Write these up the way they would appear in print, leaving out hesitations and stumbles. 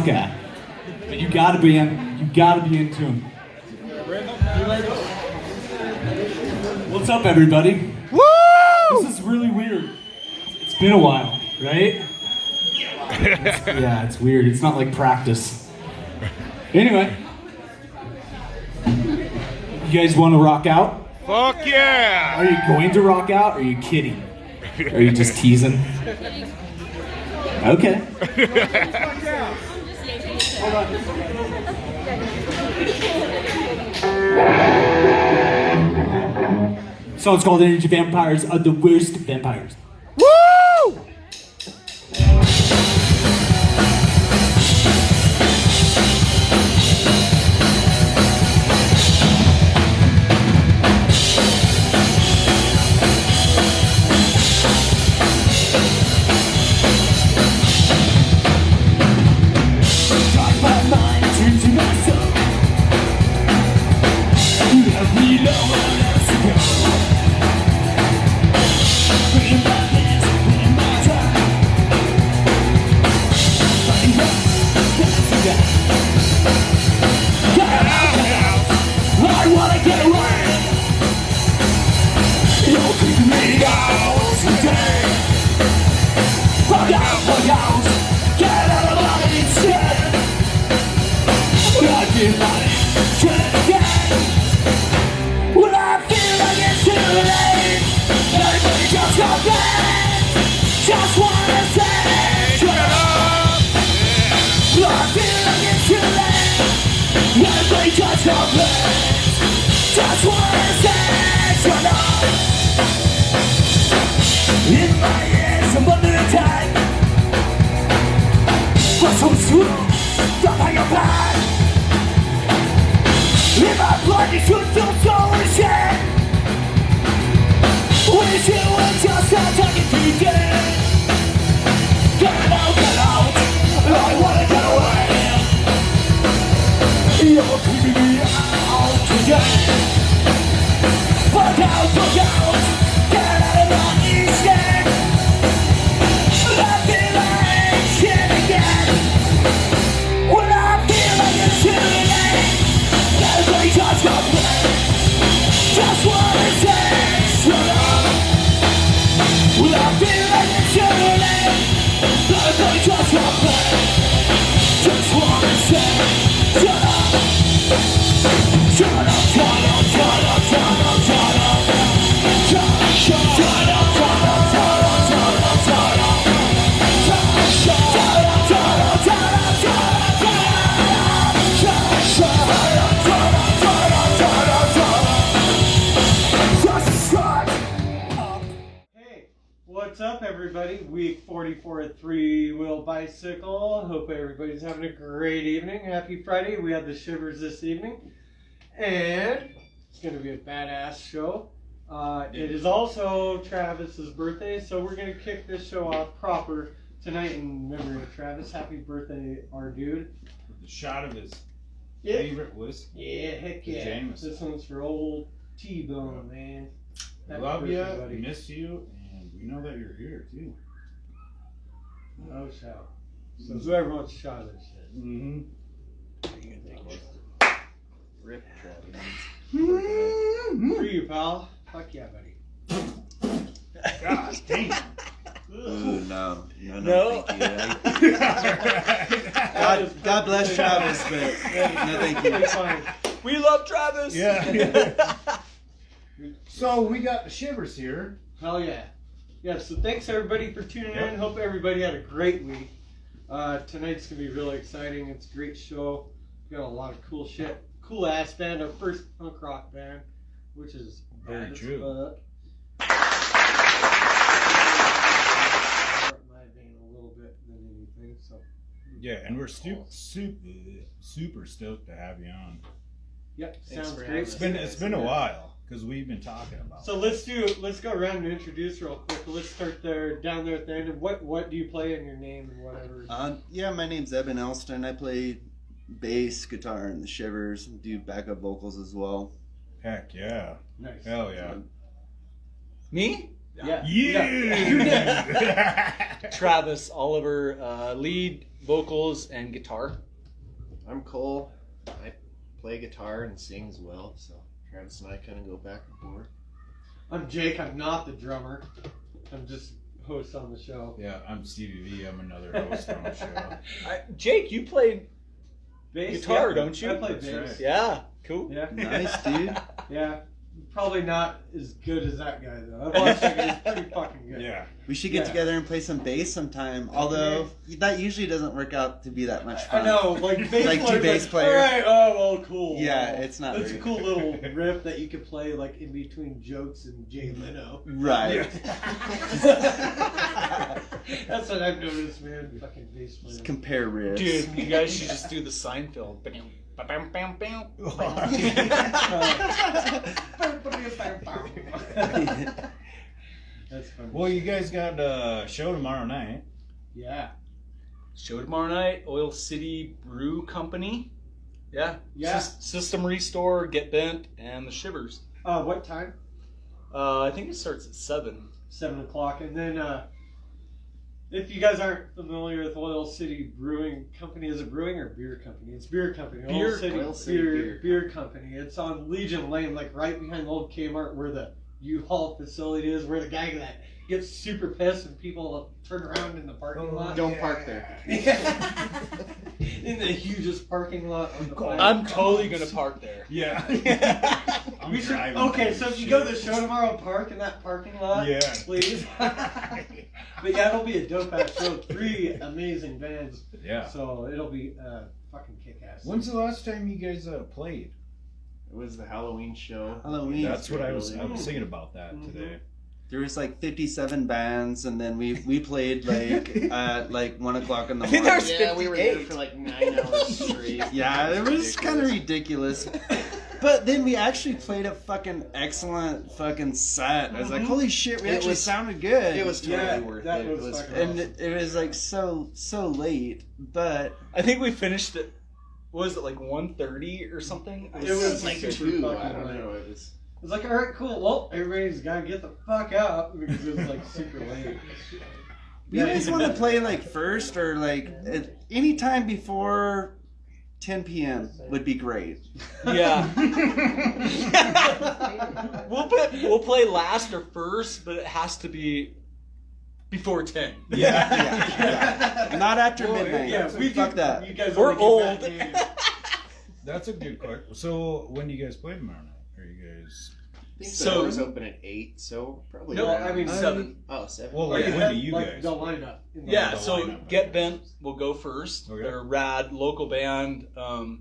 at. But you gotta be in tune. What's up, everybody? Woo! This is really weird. It's been a while, right? It's weird. It's not like practice. Anyway, you guys want to rock out? Fuck yeah! Are you going to rock out? Or are you kidding? Are you just teasing? Okay. Hold on. Song's called Energy Vampires are the worst vampires. Woo! In my ears, I'm under attack. For some swoon, don't hang your back. In my blood, you should feel so ashamed. Wish you would just stop talking to me dead. Get out, I wanna get away. You're keeping me out today. Fuck out, get out of my east end. I feel like shit again. When I feel like it's too late, everybody just got played. Just wanna say, shut up. When I feel like it's too late, everybody just got played. Just wanna say, shut up. Shut up, shut up, shut up, shut up, shut up. Shut up, shut up, shut up, shut up, shut up, shut up, shut up. Shut up, shut up, shut up, shut up, shut up, shut up. Shut up, shut up, shut up, shut up, shut up. Just shut up. Hey, what's up, everybody? Week 44 at three-wheel bicycle. Hope everybody's having a great evening. Happy Friday. We have the Shivers this evening, and it's going to be a badass show. It is also Travis's birthday, so we're going to kick this show off proper tonight in memory of Travis. Happy birthday, our dude. With a shot of his Yeah. favorite whiskey. Yeah, heck The yeah. Jameson. This one's for old T-Bone, man. We Happy love you, birthday, buddy. we miss you, and we know that you're here too. No shout. So whoever wants a shot of this shit. Mm-hmm. Rip Travis. For you, pal. Fuck yeah, buddy. God damn. Ooh, no, thank you. God bless Travis, but no, thank you. It's fine. We love Travis. Yeah. So we got the Shivers here. Hell yeah. Yeah, so thanks everybody for tuning in. Hope everybody had a great week. Tonight's going to be really exciting. It's a great show. We got a lot of cool shit. Cool ass band, our first punk rock band, which is Very bad as true. fuck. My vein a little bit than anything, so. Yeah, and we're super stoked to have you on. Yep, Thanks sounds for great. having us. It's been a while because we've been talking about. So let's go around and introduce real quick. Let's start there, down there at the end. And what do you play in your name and whatever? Yeah, my name's Evan Elston. I play bass, guitar, and the Shivers. Do backup vocals as well. Heck yeah. Nice. Hell yeah. Me? Yeah. Yeah. Travis Oliver, lead vocals and guitar. I'm Cole. I play guitar and sing as well, so Travis and I kind of go back and forth. I'm Jake. I'm not the drummer. I'm just host on the show. Yeah, I'm Stevie V. I'm another host on the show. Jake, you play Bass, guitar, yeah. don't you? I play That's bass. right. Yeah, cool. Yeah. Nice, dude. Yeah. Probably not as good as that guy, though. I've watched that guy. He's pretty fucking good. Yeah. We should get Yeah. together and play some bass sometime. Although that usually doesn't work out to be that much fun. I know, like bass Like two players, bass players. All right, oh well, cool. Yeah, it's not It's a very cool little riff that you could play like in between jokes and Jay Leno. Right. That's what I've noticed, man. Fucking bass players. Just compare riffs. Dude, you guys should just do the Seinfeld. That's funny. Well, you guys got a show tomorrow night. Yeah. Show tomorrow night, Oil City Brew Company. Yeah. Yeah. System Restore, Get Bent, and the Shivers. What time? I think it starts at 7. 7 o'clock. And then, if you guys aren't familiar with Oil City Brewing Company, is it brewing or beer company? It's beer company. Beer- Oil City Beer Company. It's on Legion Lane, like right behind the old Kmart where the U-Haul facility is, where the guy that gets super pissed and people turn around in the parking lot. Don't park there. In the hugest parking lot on the planet. I'm totally going to park there. Yeah. I'm We should, driving okay, through so if the you go to the shit. show tomorrow, park in that parking lot, Yeah. please. But yeah, it'll be a dope ass show. 3 amazing bands, Yeah. so it'll be fucking kick ass. When's the last time you guys played? It was the Halloween show. Halloween. That's what I was thinking about that today. There was like 57 bands, and then we played like at like 1 o'clock in the I think morning. there's Yeah, we were there 58. for like 9 hours straight. Yeah, it was kind of ridiculous. But then we actually played a fucking excellent fucking set. I was like, holy shit, we It actually was- sounded good. It was totally Yeah, worth that it. It was was fucking and it was like so late, but I think we finished it, what was it, like 1:30 or something? It was like super 2. I fucking don't late. know. It was. It's like, alright, cool, well, everybody's gotta get the fuck out because it was like super late. we always want to play like first or like at any time before 10 p.m. would be great. Yeah. We'll play last or first, but it has to be before 10. Yeah. Not after midnight. Yeah, we Fuck do, that. You guys We're only get old. that name. That's a good question. So when do you guys play tomorrow night? Are you guys? I think the So- doors open at 8, so probably. No, around- I mean 7. Oh, 7. Well, Or like, you when had, do you like, guys the play? lineup. in the Yeah, the so lineup. Get Bent will go first. Okay. They're a rad local band. They'll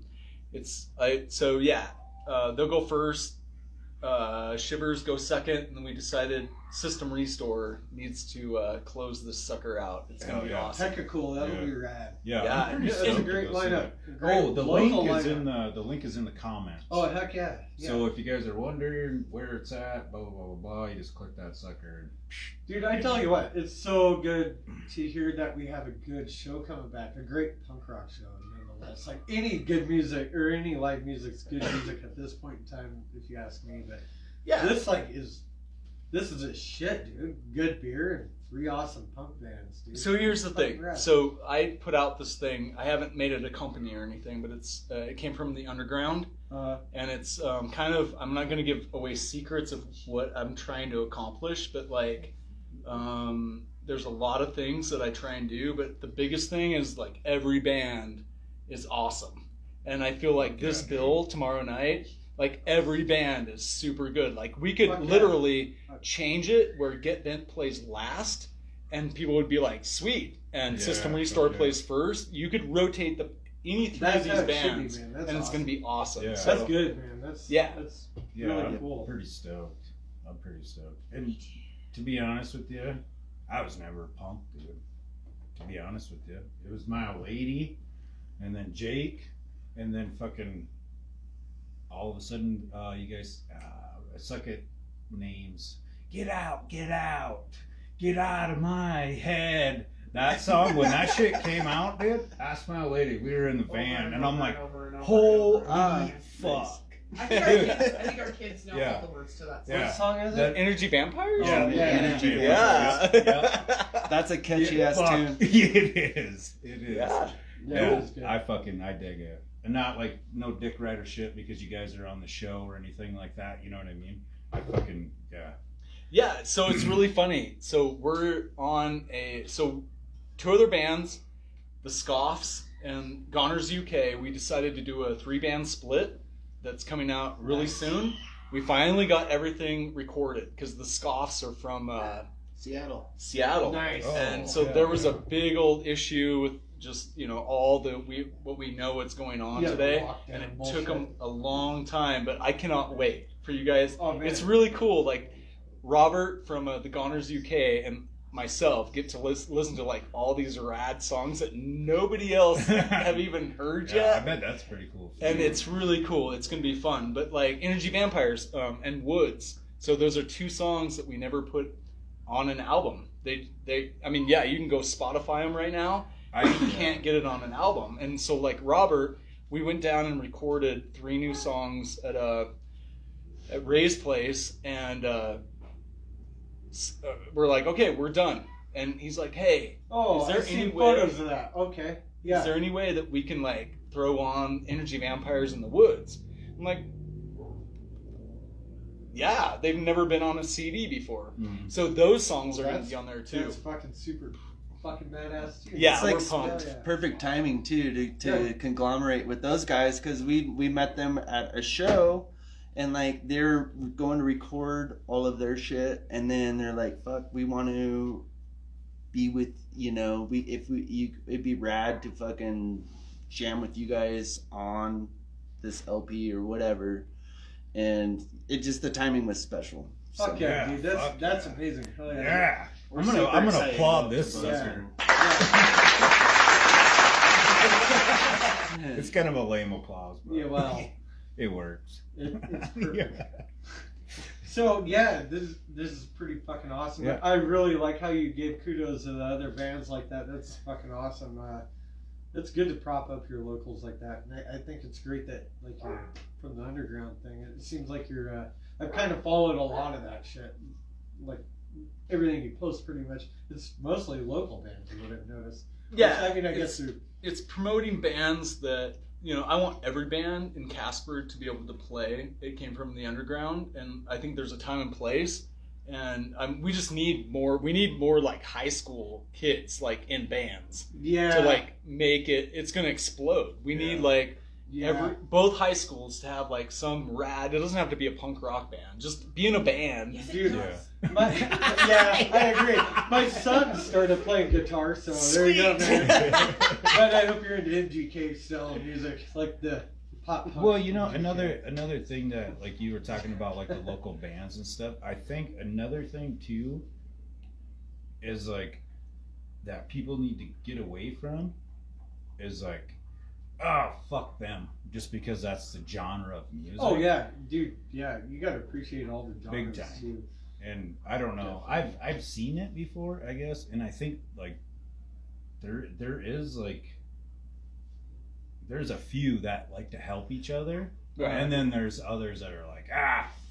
go first. Shivers go second, and then we decided System Restore needs to close this sucker out. It's gonna Oh, be yeah. awesome. Hecka cool, that'll Yeah. be rad. Yeah, Yeah, I'm pretty yeah, That's a stoked to great go see lineup. that. Great Oh, the local link is lineup. in the comments. Oh, heck yeah. So if you guys are wondering where it's at, blah blah blah blah blah, you just click that sucker. Dude, I tell you what, it's so good to hear that we have a good show coming back. A great punk rock show, nonetheless. Like any good music or any live music's good music at this point in time, if you ask me. But Yeah. this is a shit, dude. Good beer and 3 awesome punk bands, dude. So here's the Fucking thing. rad. So I put out this thing. I haven't made it a company or anything, but it came from the underground, and it's kind of. I'm not going to give away secrets of what I'm trying to accomplish, but like, there's a lot of things that I try and do. But the biggest thing is like every band is awesome, and I feel like this bill tomorrow night. Like every band is super good. Like we could Fuck yeah. literally change it where Get Bent plays last, and people would be like, "Sweet," and Yeah, System Restore yeah. plays first. You could rotate any 3 That's of these how it should be, bands, man. That's and it's awesome. going to be awesome. Yeah. That's So, good, man. That's Yeah. That's Yeah, really I'm cool. pretty stoked. I'm pretty stoked. And to be honest with you, I was never a punk dude. To be honest with you, it was my old lady, and then Jake, and then fucking. All of a sudden, you guys suck at names. Get out, get out, get out of my head. That song, when that shit came out, dude, ask my lady. We were in the van, and I'm like, holy fuck. I think our kids know all the words to that song. Yeah. What song is That- it? Energy Vampires? Yeah, yeah. Energy Yeah. Yeah. That's a catchy ass Fuck. tune. It is. It is. Yeah. Yeah, it was good. I dig it. And not like no dick rider shit because you guys are on the show or anything like that. You know what I mean? I fucking, yeah. Yeah, so it's really funny. So we're on two other bands, the Scoffs and Goners UK. We decided to do a 3-band split that's coming out really soon. We finally got everything recorded because the Scoffs are from Seattle. Nice. And so there was a big old issue with just all what we know what's going on today, and it took them a long time. But I cannot wait for you guys. Oh, man. It's really cool. Like Robert from the Goners UK and myself get to listen to like all these rad songs that nobody else have even heard yet. I bet that's pretty cool. And it's really cool. It's gonna be fun. But like Energy Vampires and Woods. So those are 2 songs that we never put on an album. You can go Spotify them right now. You can't get it on an album. And so like Robert, we went down and recorded 3 new songs at Ray's place, and we're like, okay, we're done. And he's like, hey, is there I've seen any way? photos of that. Okay. Yeah. Is there any way that we can like throw on Energy Vampires in the Woods? I'm like, yeah, they've never been on a CD before. Mm-hmm. So those songs are going to be on there too. That's fucking super fucking badass too. Yeah, It's we're like pumped. Yeah. perfect timing too to conglomerate with those guys because we met them at a show, and like they're going to record all of their shit, and then they're like, "Fuck, we want to be with it'd be rad to fucking jam with you guys on this LP or whatever," and the timing was special. Fuck So, yeah, dude. fuck That's yeah. amazing. Hell yeah. Yeah. We're I'm super gonna excited applaud about this. the song. buzzer. It's kind of a lame applause, but Yeah, well, it works. it's perfect. Yeah. So yeah, this is pretty fucking awesome. Yeah. I really like how you gave kudos to the other bands like that. That's fucking awesome. It's good to prop up your locals like that. And I think it's great that like you're from the underground thing. It seems like you're. I've kind of followed a lot of that shit. Like everything you post, pretty much. It's mostly local bands. You would have noticed. Yeah, Which, I mean, I guess it's promoting bands that I want every band in Casper to be able to play. It came from the underground, and I think there's a time and place. And we just need more. We need more like high school kids like in bands to like make it. It's gonna explode. We need like both high schools to have like some rad. It doesn't have to be a punk rock band. Just be in a band. Yes, it Dude, does. I agree. My son started playing guitar, so there you go, man. But I hope you're into MGK style music, like the pop punk. Well, another thing that like you were talking about like the local bands and stuff. I think another thing too is like that people need to get away from is like, oh, fuck them, just because that's the genre of music. Oh yeah, dude. Yeah, you gotta appreciate all the genres Big time. too. And I don't know. I've seen it before, I guess, and I think like there is like there's a few that like to help each other, Right. and then there's others that are like,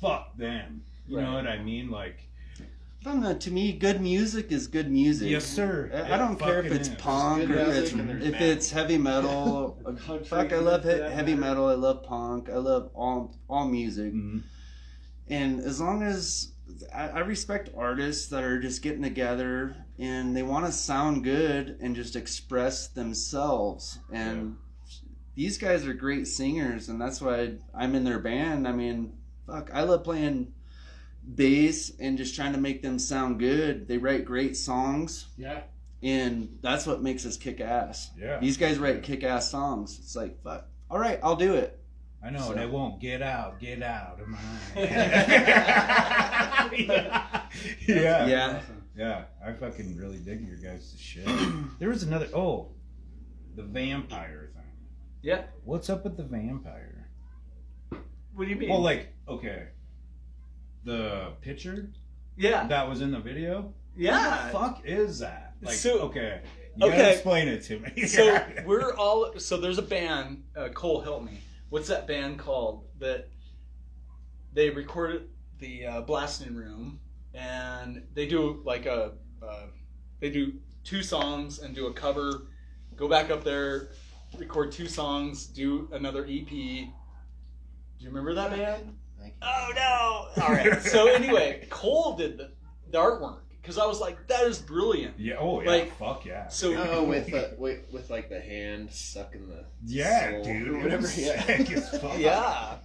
fuck them. You know Right. what I mean? Like, I don't know. To me, good music is good music. yes, sir. I don't care if fucking it's is. punk There's or good if it's music and there's bad it's heavy metal. Country, Fuck, I love for that heavy matter. metal. I love punk. I love all music. Mhm. And as long as I respect artists that are just getting together and they want to sound good and just express themselves. And these guys are great singers, and that's why I'm in their band. I mean, fuck, I love playing bass and just trying to make them sound good. They write great songs, Yeah. and that's what makes us kick ass. Yeah. These guys write kick ass songs. It's like, fuck, all right, I'll do it. I know, So- and it won't get out of my yeah. Yeah. Yeah, I fucking really dig your guys' shit. There was another, the vampire thing. Yeah. What's up with the vampire? What do you mean? Well, like, okay, the picture yeah. that was in the video? Yeah. What the fuck is that? Like, So- okay, you gotta okay. explain it to me. So there's a band, Cole, help me. What's that band called that they recorded the blasting room, and they do like they do 2 songs and do a cover, go back up there, record 2 songs, do another EP. Do you remember that band? Oh no! All right. So anyway, Cole did the artwork because I was like, that is brilliant. Yeah. Oh yeah. Like, fuck yeah. So with like the hand sucking the yeah, soul dude. or whatever. Sick as fuck. Yeah.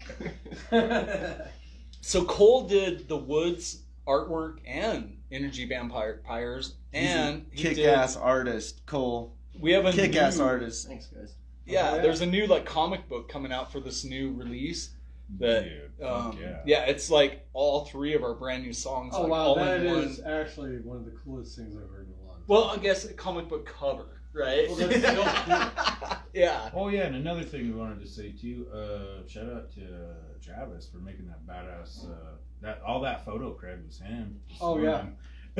So Cole did the Woods artwork and Energy Vampires, and he kick-ass artist, Cole. We have a kick-ass new, artist. Thanks, guys. Yeah, there's a new like comic book coming out for this new release. That Dude, fuck yeah. it's like all 3 of our brand new songs. Oh like, wow, all that in is one. actually one of the coolest things I've heard in a long time. Well, I guess a comic book cover, right? Well, that's still cool. Yeah. Oh yeah, and another thing we wanted to say too. Shout out to Travis for making that badass. That all that photo cred was him. Oh yeah.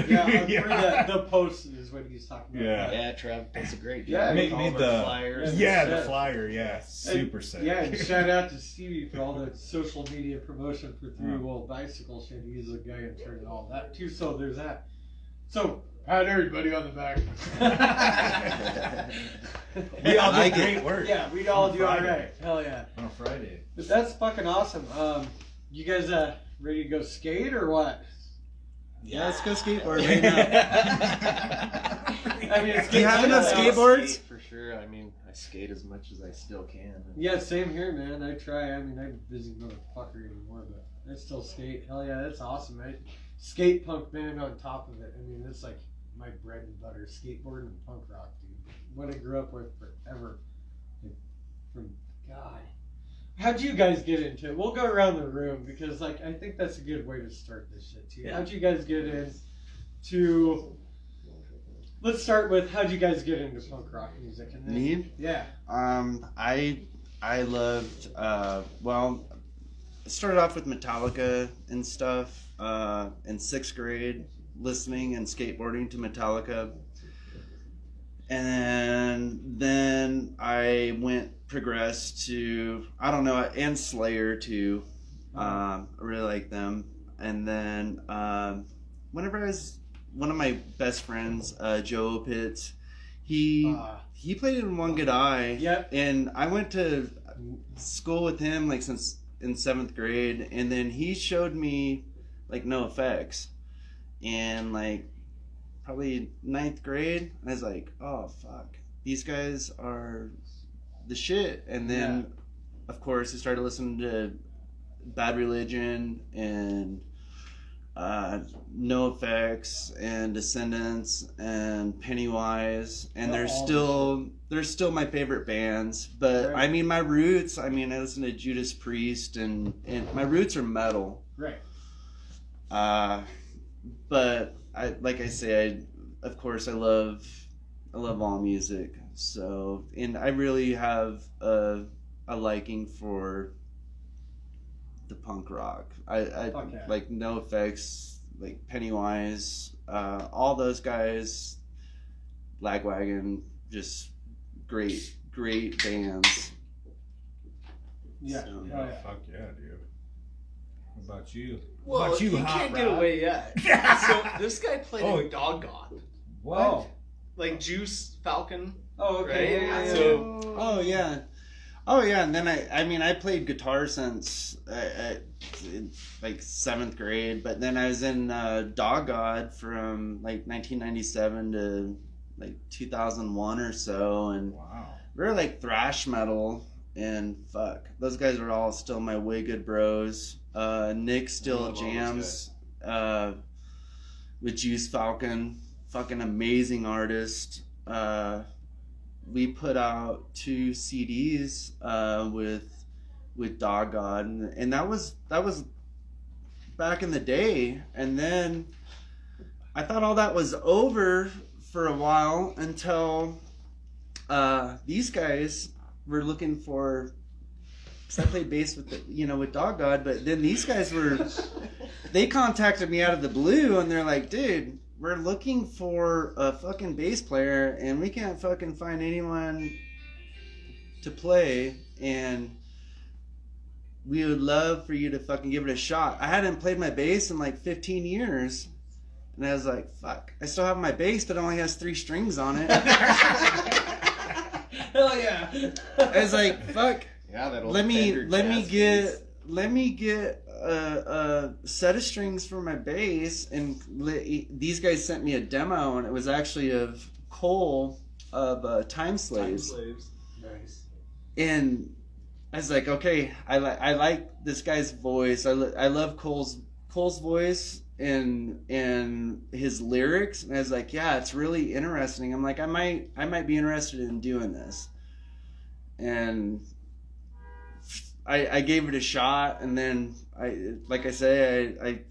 Yeah, the post is what he's talking about. Yeah. Yeah, Trav does a great job. Yeah, with made all the flyers. Yeah, the Yeah. flyer. Yeah, super sick. Yeah, and shout out to Stevie for all the social media promotion for Three Wheel Bicycle shit. He's a guy in charge of all that too. So there's that. So pat everybody on the back. We all I did great work. Yeah, we'd all On do all Friday. right. Hell yeah. On a Friday. But that's fucking awesome. You guys ready to go skate or what? Yeah, let's go skateboard right now. I mean, it's Do you have enough skateboards? Skate for sure. I mean, I skate as much as I still can. Yeah, same here, man. I try. I mean, I'm a busy motherfucker anymore, but I still skate. Hell yeah, that's awesome, man. Skate punk band on top of it. I mean, it's like my bread and butter. Skateboard and punk rock, dude. What I grew up with forever. Like, from God. How'd you guys get into it? We'll go around the room because, like, I think that's a good way to start this shit too. Yeah. How'd you guys get into? Let's start with how'd you guys get into punk rock music? And then, Me? Yeah. I loved well, I started off with Metallica and stuff in 6th grade, listening and skateboarding to Metallica, and then I progressed to and Slayer too. I really like them, and then whenever I was one of my best friends, Joe Pitts, he played in One Good Eye. Yep. And I went to school with him like since in 7th grade, and then he showed me like No Effects, and like probably 9th grade, I was like, oh fuck, these guys are the shit. And then of course I started listening to Bad Religion and No Effects and Descendants and Pennywise, and they're still my favorite bands. But Right. I mean, my roots, I listen to Judas Priest, and my roots are metal. Right. But like I say, of course I love all music. So, and I really have a liking for the punk rock. I Okay. like No Effects, like Pennywise, all those guys, Lagwagon, just great bands. Yeah. So, Oh, Yeah, yeah. fuck yeah, dude. What about you? Well, what about you Hot can't get Rod? away yet. So this guy played Oh. in Dog God, What? like Juice Falcon. Oh, okay. Right? Yeah, yeah, So- Oh yeah, and then I played guitar since like 7th grade, but then I was in Dog God from like 1997 to like 2001 or so, and Wow. we were like thrash metal, and fuck, those guys are all still my way good bros. Nick I still love all those jams with Juice Falcon, fucking amazing artist. We put out 2 CDs with Dog God, and that was back in the day. And then I thought all that was over for a while until these guys were looking for. Cause I played bass with with Dog God, but then these guys they contacted me out of the blue, and they're like, dude, we're looking for a fucking bass player, and we can't fucking find anyone to play. And we would love for you to fucking give it a shot. I hadn't played my bass in like 15 years. And I was like, fuck, I still have my bass, but it only has 3 strings on it. Hell yeah. I was like, fuck, Yeah, that old let me Fender get a set of strings for my bass. And these guys sent me a demo, and it was actually of Cole of Time Slaves. Nice. And I was like, okay, I like this guy's voice. I love Cole's voice and his lyrics. And I was like, yeah, it's really interesting. I'm like, I might be interested in doing this. And I gave it a shot, and then I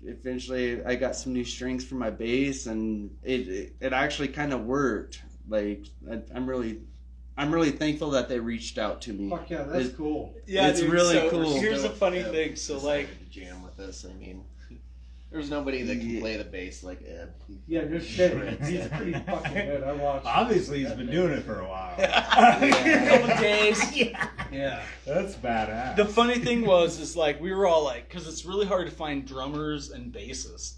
eventually got some new strings for my bass, and it actually kind of worked. Like I'm really thankful that they reached out to me. Fuck yeah, that's cool. Yeah, it's dude, really so cool. Here's the funny thing. So like, to jam with us. I mean, there's nobody that can play the bass like Ed. Yeah, no shit. He's pretty fucking good. I watched. Obviously, he's been doing it for a while. couple days. Yeah. That's badass. The funny thing is like we were all like, because it's really hard to find drummers and bassists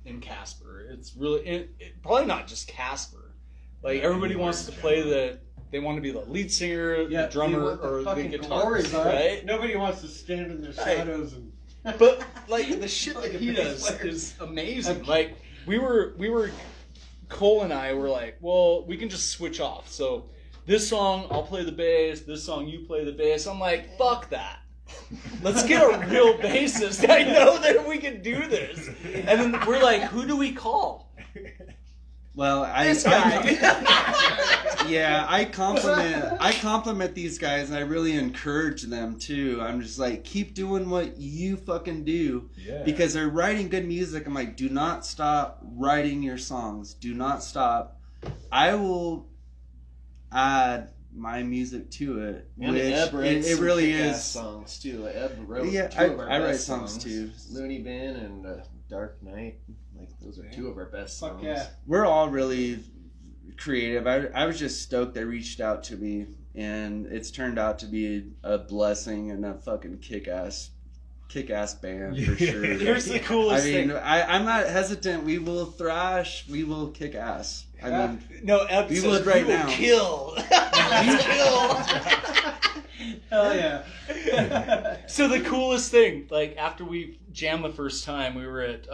in Casper. It's really probably not just Casper. Like everybody wants to play they want to be the lead singer, the drummer, or the guitarist, right? Nobody wants to stand in the shadows and. But like the shit that he does is amazing. Like we were Cole and I were like, well, we can just switch off. So this song I'll play the bass, this song you play the bass. I'm like, fuck that. Let's get a real bassist. I know that we can do this. And then we're like, who do we call? Well, I compliment these guys, and I really encourage them too. I'm just like, keep doing what you fucking do, because they're writing good music. I'm like, do not stop writing your songs. Do not stop. I will add my music to it, And which Eb writes it some really kick-ass is. songs too. Eb wrote Yeah, two of our I write best songs too. Looney Bin and Dark Knight. Like those are two of our best songs. Fuck yeah. We're all really creative. I was just stoked they reached out to me, and it's turned out to be a blessing and a fucking kick-ass band for sure. Here's the coolest thing. I'm not hesitant. We will thrash. We will kick ass. I mean, no, Eb we says, would right "We will now." Kill. Hell yeah. So the coolest thing, like after we jammed the first time, we were at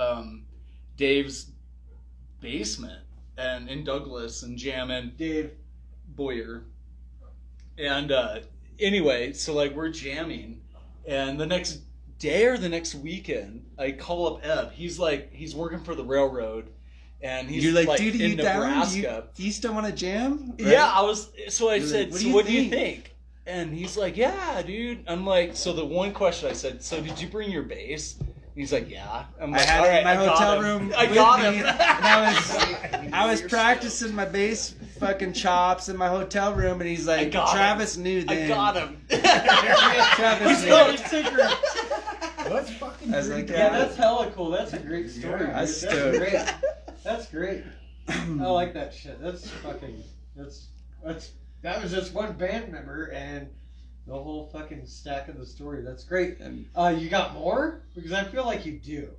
Dave's basement and in Douglas and jamming. Dave Boyer. And anyway, so like we're jamming, and the next day or the next weekend, I call up Eb. He's working for the railroad, and he's you're like, dude, in you down? Nebraska. Do you still want to jam? Right? Yeah, I was. So I said, like, so what do you think? And he's like, yeah, dude. I'm like, so the one question I said, so did you bring your bass? And he's like, yeah. I'm like, I had all it right, in my I got hotel him. room. I with got me, him. And I was practicing my bass fucking chops in my hotel room, and he's like, Travis knew then. I got him. Travis knew. That's fucking I was great. like, Yeah, that's hella cool. That's a great story. Yeah, That's stoked. great. That's great. I like that shit. That was just one band member and the whole fucking stack of the story. That's great. And You got more? Because I feel like you do.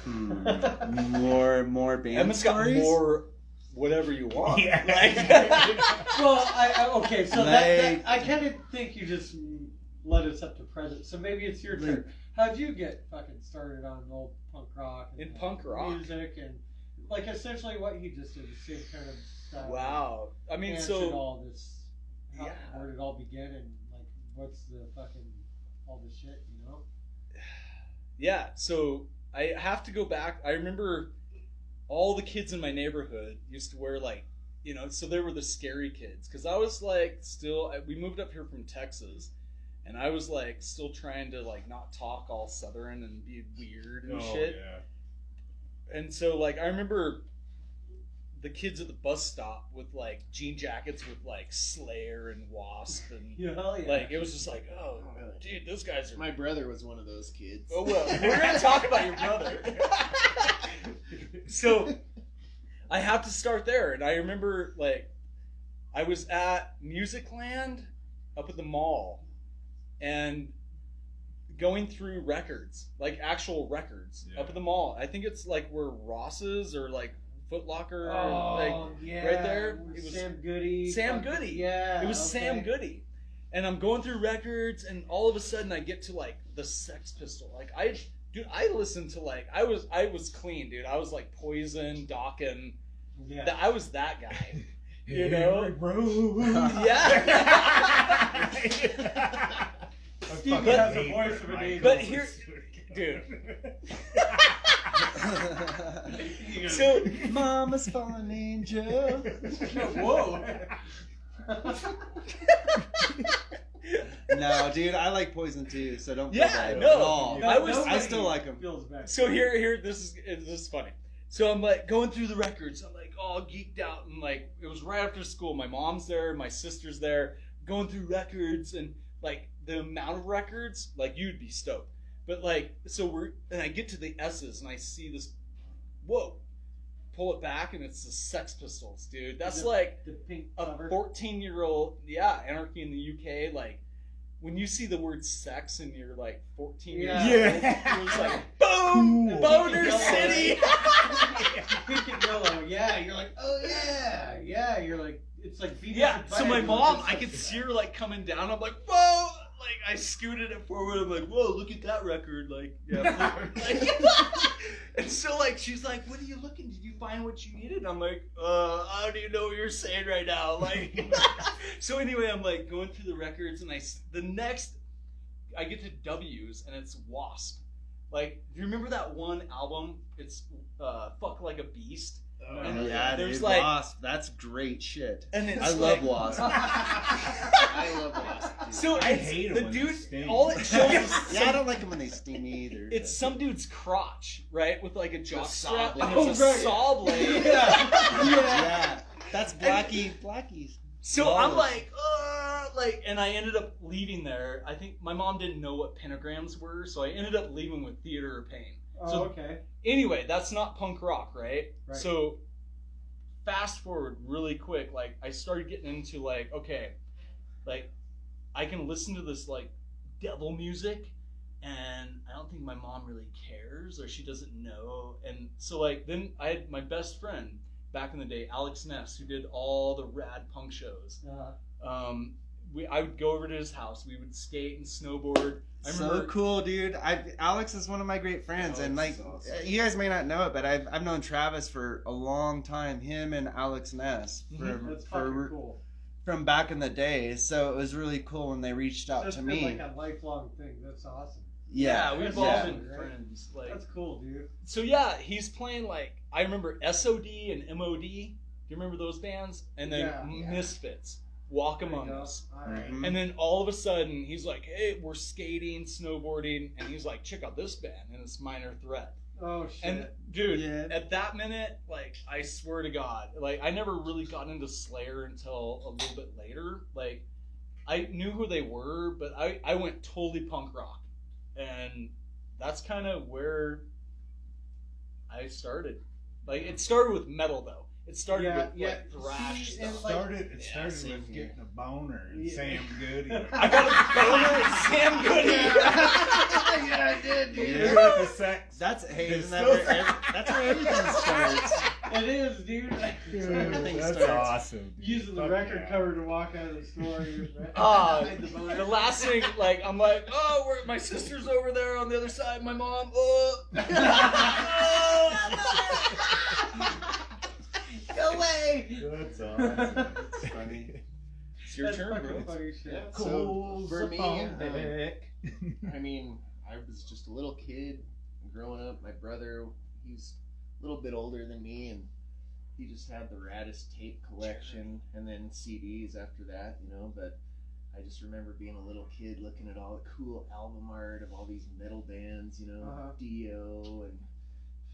more band Emmett's got stories. more whatever you want. Yeah. Well, okay, so that Like- I kind of think you just led us up to present. So maybe it's your turn. How'd you get fucking started on old punk rock and In punk rock? music and like essentially what you just did, the same kind of style? Wow. I mean, Answered so all this. Yeah. Where did it all begin and like what's the fucking all this shit, you know? yeah. So I have to go back. I remember all the kids in my neighborhood used to wear like, so they were the scary kids because I was like we moved up here from Texas. And I was like still trying to like not talk all Southern and be weird and shit. Yeah. And so like I remember the kids at the bus stop with like jean jackets with like Slayer and Wasp and Hell yeah. like it was just like, oh dude, those guys are. My brother was one of those kids. Oh well, we're gonna talk about your brother. So I have to start there, and I remember like I was at Musicland up at the mall. And going through records, like actual records, up at the mall. I think it's like where Ross's or like Foot Locker, right there. It was Sam Goody. Sam Goody. Yeah. It was Sam Goody. And I'm going through records, and all of a sudden I get to like the Sex Pistol. Like I listened to like I was clean, dude. I was like Poison, Dawkins. Yeah. I was that guy. You Hey, know? bro. Yeah. Stevie has the voice of an angel. But here, dude. So, Mama's fallen angel. Whoa. No, dude, I like Poison too, so don't feel Yeah, bad no, at all. I still like him. Feels bad. So here, this is funny. So I'm like going through the records. I'm like all geeked out, and like it was right after school. My mom's there, my sister's there, going through records, and like the amount of records, like you'd be stoked. But like, and I get to the S's, and I see this. Whoa! Pull it back, and it's the Sex Pistols, dude. That's like the pink a cover. 14-year-old. Yeah, Anarchy in the UK. Like when you see the word sex, and you're like 14 years old, it's like boom, Cool. Boner Yellow. City. Pink and yellow. Yeah, you're like, oh yeah, yeah. You're like, it's like beating. Yeah, so my mom, I could see her like coming down. I'm like, whoa! Like I scooted it forward. I'm like, whoa, look at that record. Like, yeah. And so like she's like, what are you looking? Did you find what you needed? And I'm like, I don't even know what you're saying right now. Like, so anyway, I'm like going through the records, and I get to W's, and it's Wasp. Like, do you remember that one album? It's Fuck Like a Beast. And yeah, there's dude, like Wasp. That's great shit. And it's I like, love Wasp. I love Wasp. Dude. So I it's hate 'em the when they dude. sting. All it shows is Yeah, I don't like them when they sting me either. it's some dude's crotch, right, with like a jock saw strap, blade. and there's a right. saw blade. Yeah, that's Blackie's. So I'm like, and I ended up leaving there. I think my mom didn't know what pentagrams were, so I ended up leaving with Theater of Pain. Oh, So okay. anyway, that's not punk rock, right? Right. So fast forward really quick, like I started getting into like, okay, like I can listen to this like devil music, and I don't think my mom really cares, or she doesn't know. And so like then I had my best friend back in the day, Alex Ness, who did all the rad punk shows. I would go over to his house. We would skate and snowboard. I remember, So cool, dude. Alex is one of my great friends, and like, you guys may not know it, but I've known Travis for a long time. Him and Alex Ness That's fucking cool. from back in the day. So it was really cool when they reached out That's to been me. like a lifelong thing. That's awesome. yeah, we've all Yeah. been Right. friends. Like, That's cool, dude. so yeah, he's playing like I remember SOD and MOD. Do you remember those bands? And then Yeah. Misfits, Walk There you Among go. Us. All right. Mhm. And then all of a sudden he's like, "Hey, we're skating, snowboarding," and he's like, "Check out this band," and it's Minor Threat. Oh shit. And dude, Yeah. at that minute, like I swear to God, like I never really got into Slayer until a little bit later. Like I knew who they were, but I went totally punk rock, and that's kind of where I started. Like it started with metal though. It started Yeah, with yeah. like thrash See, stuff. and, like- It started same with here. getting a boner and Yeah. Sam Goody. I got a boner at Sam Goody. Yeah, I did, dude. You're like a sex. That's hey, It's isn't that still- where that's where everything starts. It is, dude. Everything That's starts. awesome. dude. Using the Fuck record yeah. cover to walk out of the store. The last thing, like, I'm like, my sister's over there on the other side, my mom, Go away. That's awesome. That's funny. It's your That's turn, fucking bro. funny shit. Yeah, Cool. so for me, Dick. I mean, I was just a little kid growing up. My brother, he's a little bit older than me, and he just had the raddest tape collection and then CDs after that, you know. But I just remember being a little kid looking at all the cool album art of all these metal bands, you know, Dio and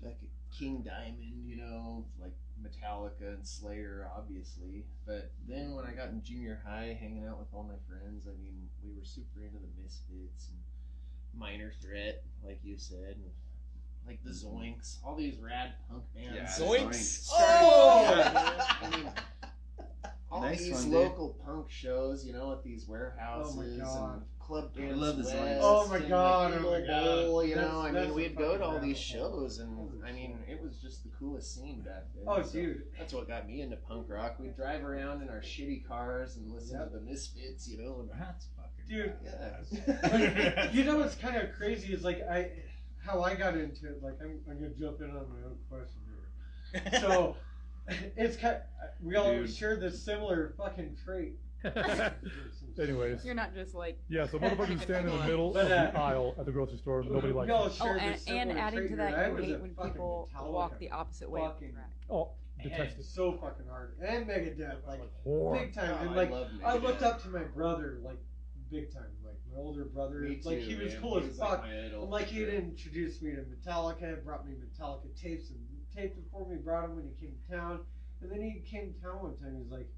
fucking King Diamond, you know, like Metallica and Slayer, obviously. But then when I got in junior high, hanging out with all my friends, I mean, we were super into the Misfits and Minor Threat, like you said, and like the Zoinks, all these rad punk bands. Yeah, Zoinks. Yeah, I mean, all Nice these one, dude. local punk shows, you know, at these warehouses Oh my God. and Club Dance love this West line. Oh my and, God, like, oh my Eagle God. Bowl, you That's- know, I that's mean, a we'd go to all fucking these rabbit hole. shows, and I mean, it was just the coolest scene back then. Oh, So dude. that's what got me into punk rock. We'd drive around in our shitty cars and listen to the Misfits, you know. And, That's fucking Dude. yeah. Like, you know what's kind of crazy is like how I got into it. Like I'm gonna jump in on my own question here. So it's we all Dude. share this similar fucking trait. Anyways, You're not just like. yeah, so motherfuckers stand in the middle But, of the aisle at the grocery store. Nobody likes we all it. Oh, share and, this similar and adding trait to here. that, I you was hate a when fucking people Metallica walk the opposite way. fucking- Oh, And detest it. so fucking hard. And Megadeth, like Whore. big time. Oh, And I like love I Megadeth. looked up to my brother like big time. Like my older brother, Me like too, he was man. cool He as was, like, fuck. my idol, And like for he'd sure. introduced me to Metallica, brought me Metallica tapes and taped them for me, brought him when he came to town. And then he came to town one time, he's like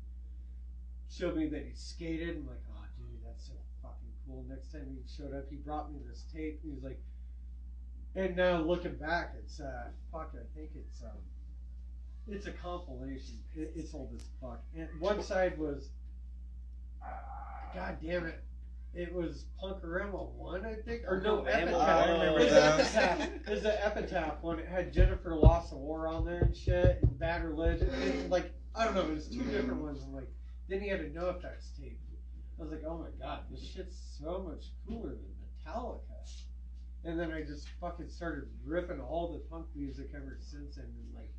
showed me that he skated. I'm like, oh dude, that's so fucking cool. Next time he showed up, he brought me this tape and he was like, and now looking back, it's fuck, I think it's a compilation. It's old as fuck. And one side was, god damn it, it was Punkorama 1, I think, or no, Epitaph. I remember It was that. Epitaph. It was the Epitaph one. It had Jennifer Lost of War on there and shit, and Bad Religion. It, like I don't know, it was two different ones. And like then he had a No Effects tape. I was like, oh my god, this shit's so much cooler than Metallica. And then I just fucking started ripping all the punk music ever since, and then like.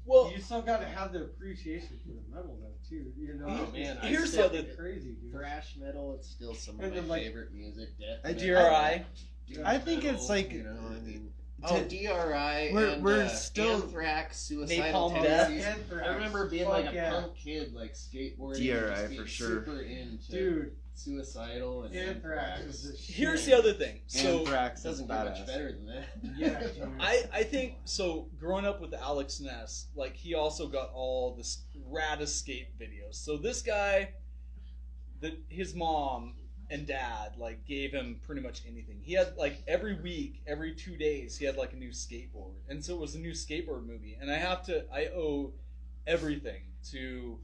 Well, You still got to have the appreciation for the metal, though, too. You know, Oh, man, I here's still the other think crazy, dude. thrash metal, it's still some And of my then, like, favorite music. Death I metal, DRI. doom I think metal, it's like- you know, I mean, to- DRI. we're and, still- Anthrax, suicidal Napalm tendencies. Death. Anthrax. I remember being Fuck like a yeah. punk kid, like skateboarding, DRI and just being for sure. super into Dude, suicidal and Anthrax is the shit. Here's the other thing. So Anthrax It is doesn't get much badass. better than that. Yeah, dude. I think so. Growing up with Alex Ness, like he also got all the raddest skate videos. So this guy, his mom and dad like gave him pretty much anything. He had like every week, every 2 days, he had like a new skateboard, and so it was a new skateboard movie. And I owe everything to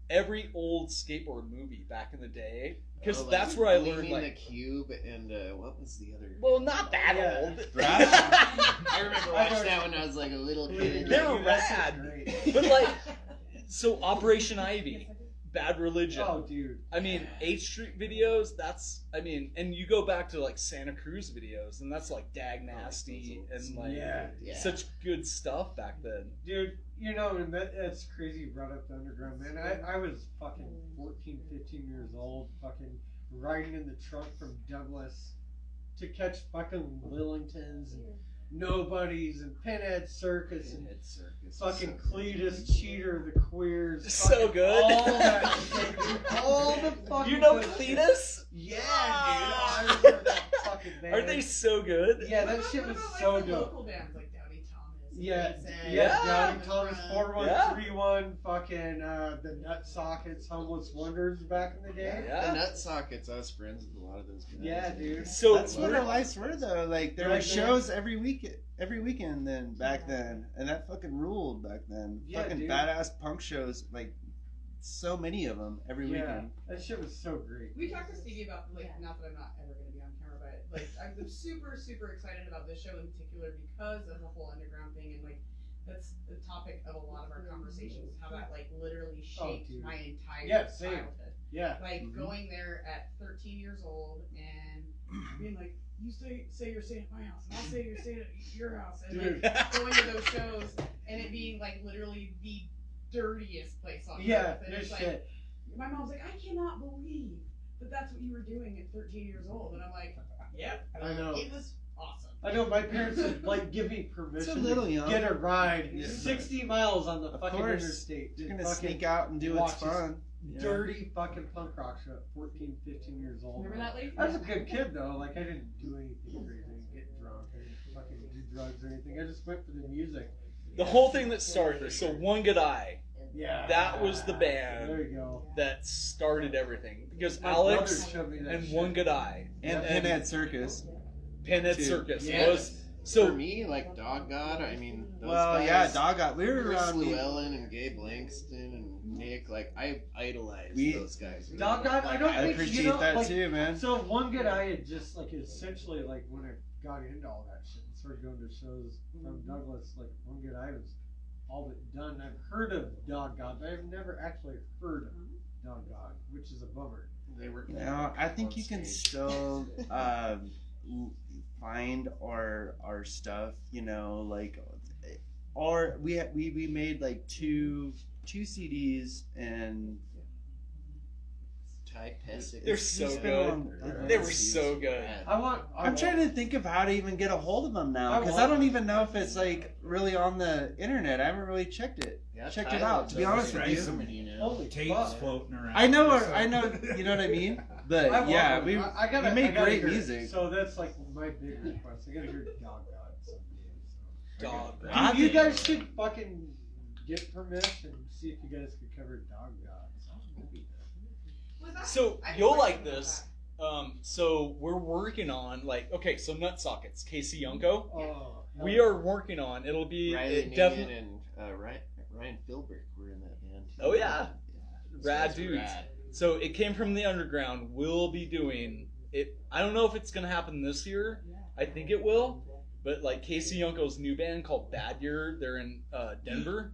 every old skateboard movie back in the day because Oh, like that's where I learned Gleaming like. the Cube and what was the other? Well, not that Yeah. old. I remember watching that when I was like a little kid. They were That's rad. great. But like, so Operation Ivy, Bad Religion. Oh, dude. I mean, 8th Street videos. And you go back to like Santa Cruz videos, and that's like Dag Nasty and like Yeah. such good stuff back then. Dude, you know, and that's crazy you brought up the underground, man. I was fucking 14, 15 years old, fucking riding in the trunk from Douglas to catch fucking Lillingtons and Nobodies and Pinhead Circus and Pinhead Circus. fucking So Cletus, Cheater, the Queers. So fucking good. All that shit, dude. All the fucking You know good shit. Cletus? Yeah, dude. I remember that fucking band. Aren't they so good? Yeah, that shit was What about, so like, the dope. local bands like Downey Thomas. Yeah, Mason, yeah, Yeah. Downey Thomas, 4131, fucking the Nut Sockets, Homeless Wonders back in the day. The Yeah. Nut Sockets, I was friends with a lot of those guys. Yeah, dude. So That's what our lives were though. Like there Right were shows every weekend then back then, and that fucking ruled back then. Yeah, fucking dude. badass punk shows, like so many of them every Yeah, weekend. that shit was so great. We talked to Stevie about, like, not that I'm not ever going to be on camera, but, like, I'm super, super excited about this show in particular because of the whole underground thing, and, like, that's the topic of a lot of our conversations, how that, like, literally shaped dude. my entire Yeah, same. childhood. Yeah. Like, going there at 13 years old and being like, you say you're staying at my house, and I'll say you're staying at your house, and, Dude. like, going to those shows, and it being, like, literally the dirtiest place on Yeah, earth. And no it's like, shit. my mom's like, I cannot believe that that's what you were doing at 13 years old. And I'm like, yep. I know. It was awesome. I know my parents would like give me permission So little to young. get a ride Yeah. 60 miles on the Of fucking course. interstate. You're to gonna fucking sneak out and do what's watch this fun. Yeah. dirty fucking punk rock show at 14, 15 years old. Remember that lady? I was a good kid though. Like I didn't do anything crazy. I didn't get drunk. I didn't fucking do drugs or anything. I just went for the music. The whole thing that started. So One Good Eye. Yeah. That was the band There you go. that started everything because My Alex brother showed me that and shit. One Good Eye And Pinhead Circus. Pinhead Too. Circus Yes. was So for me, like Dog God, I mean, those Well, guys, yeah, Dog God. We were Chris around. Llewellyn and Gabe Langston and Nick. Like, I idolized those guys. Dog God, I don't I think, appreciate you know, that like, too, man. So one good I had just like essentially like when I got into all that shit and started going to shows from Douglas, like one good I was all but done. I've heard of Dog God, but I've never actually heard of Dog God, which is a bummer. They were. You know, I think you can still find our stuff. You know, like, or we made like two CDs and. Ty Pesic. they're so good. They were so good. I'm trying to think of how to even get a hold of them now because I don't even know if it's like really on the internet. I haven't really checked it. Checked it out. To be honest with you, Holy Tapes fuck. floating around. I know. You know what I mean. But yeah, we made great hear it. music. So that's like my big request. I gotta hear Dog God someday. Dog. I Dude, you think- guys should fucking get permission and see if you guys could cover Dog God. Was that- So I you'll think like we're- this. So we're working on so Nut Sockets, Casey Yunko. Oh, We are working on. It'll be Riley definitely Neiman and Ryan Philbrick were in that band too. Oh, yeah. Those Rad guys were dudes. rad. So it came from the underground. We'll be doing it. I don't know if it's gonna happen this year. I think it will. But like Casey Yunko's new band called Bad Year, they're in Denver.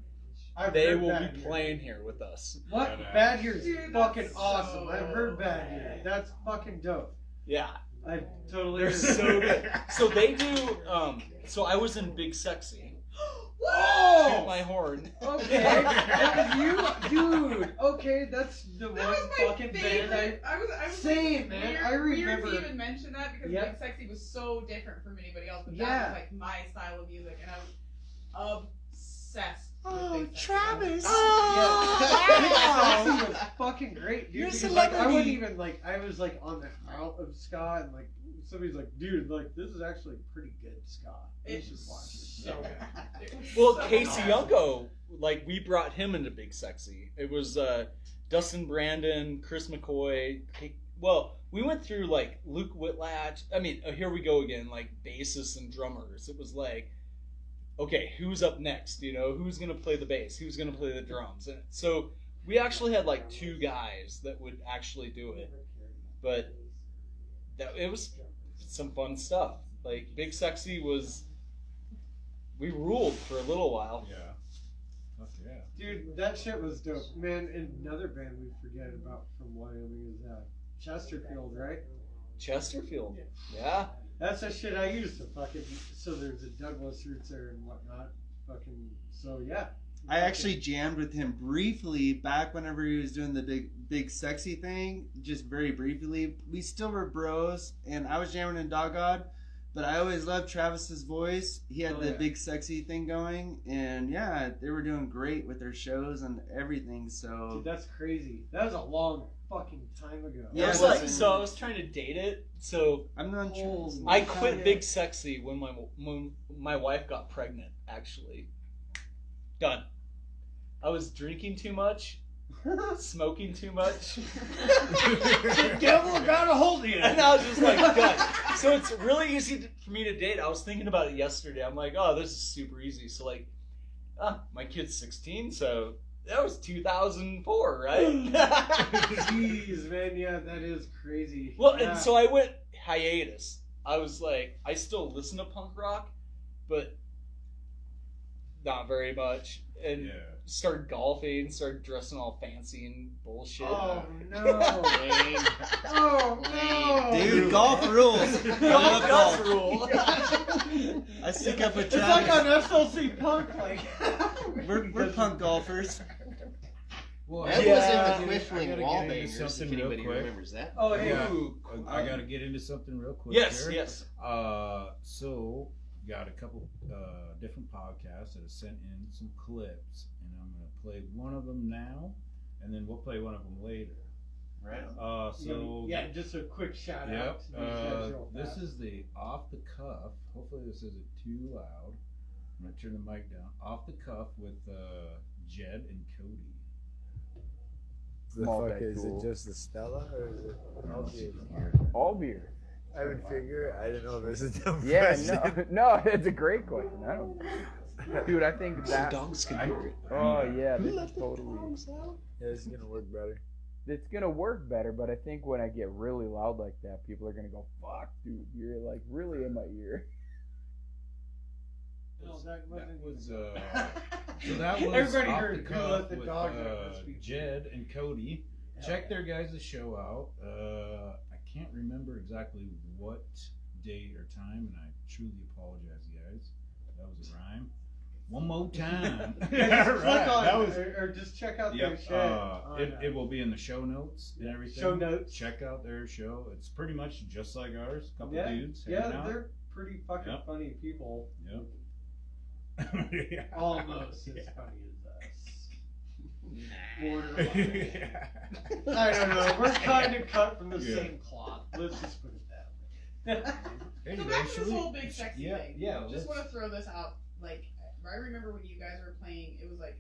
I've They heard will Bad be Year. playing here with us. What? Badass. Bad Year's Dude, fucking that's awesome. so I've heard Bad Year. That's fucking dope. Yeah, I totally. they're heard so that. good. So they do. So I was in Big Sexy. Shoot Whoa! my horn. Okay, that was you, dude. Okay, that's the That one was my fucking favorite. band I was Same, like, man. Weird, I remember- Weird to even mention that because Yep. Big Sexy was so different from anybody else, but Yeah. that was like my style of music, and I was obsessed. Oh, with Big Sexy. Travis. Yeah, Big Sexy was fucking great, dude. You're a Because, like, I wasn't celebrity. even like I was like on the out of ska, and like somebody's like, dude, like this is actually pretty good ska. You It's should watch it. so good. It was Well, so Casey good. Yunko, like we brought him into Big Sexy. It was Dustin Brandon, Chris McCoy. Well, we went through like Luke Whitlatch. I mean, here we go again, like bassists and drummers. It was like, okay, who's up next? You know, who's gonna play the bass? Who's gonna play the drums? And so we actually had like two guys that would actually do it, but it was some fun stuff. Like Big Sexy was, we ruled for a little while. Yeah. Fuck yeah. Dude, that shit was dope, man. And another band we forget about from Wyoming is Chesterfield, right? Chesterfield, yeah. That's the shit I used to fucking. So there's a Douglas roots there and whatnot. Fucking. So yeah. I actually jammed with him briefly back whenever he was doing the big sexy thing, just very briefly. We still were bros, and I was jamming in Dog God, but I always loved Travis's voice. He had the big sexy thing going, and yeah, they were doing great with their shows and everything. So Dude, that's crazy. That was a long fucking time ago. Yeah, I was like, so I was trying to date it. So I'm not sure. I quit Big Sexy when my wife got pregnant. Actually, done. I was drinking too much, smoking too much. The devil got a hold of you. And I was just like, done. So it's really easy for me to date. I was thinking about it yesterday. I'm like, oh, this is super easy. So like, my kid's 16, so that was 2004, right? Jeez, man, yeah, that is crazy. Well, yeah. and so I went hiatus. I was like, I still listen to punk rock, but not very much. And Yeah. started golfing, started dressing all fancy and bullshit. Oh no! Lame. Oh no! Dude, golf rules. I love Golf golf. rule. I stick up with It's like Travis. on SLC Punk, like. We're punk golfers. Well, That Yeah. was in the Quiffling I gotta wall get into bangers. If something real anybody quick. remembers that. Oh hey, Yeah. Ooh. I got to get into something real quick. Yes, here. yes. So got a couple different podcasts that have sent in some clips, and I'm gonna play one of them now, and then we'll play one of them later. Right. So yeah, just a quick shout Yep. out. To these guys real This fast. is the off the cuff. Hopefully this isn't too loud. I'm gonna turn the mic down. Off the cuff with Jed and Cody. The fuck is it just the Stella or is it all beer? All beer. I would figure. I didn't know this is a dumb Yeah, question. no, it's a great question. I don't, dude. I think that. Dogs can hear it. Oh yeah, this is totally. Yeah, this is gonna work better. It's gonna work better, but I think when I get really loud like that, people are gonna go, "Fuck, dude, you're like really in my ear." No, that wasn't. So that was Everybody off heard the who let cuff the with, dog out this week. Jed and Cody. Check their guys' show out. I can't remember exactly what date or time, and I truly apologize, guys. That was a rhyme. One more time. Yeah, just click on That was. or just check out Yep. their show. It will be in the show notes and everything. Show notes. Check out their show. It's pretty much just like ours. Couple Yeah, dudes hanging yeah, out. they're pretty fucking Yep. funny people. Yep. Yeah. Almost as Yeah. funny as us. Borderline. I don't know. We're kind of cut from the Yeah. same cloth. Let's just put it that way. So Anyway, back to should this we- whole big sexy yeah, thing. yeah, Just let's- want to throw this out. Like, I remember when you guys were playing, it was like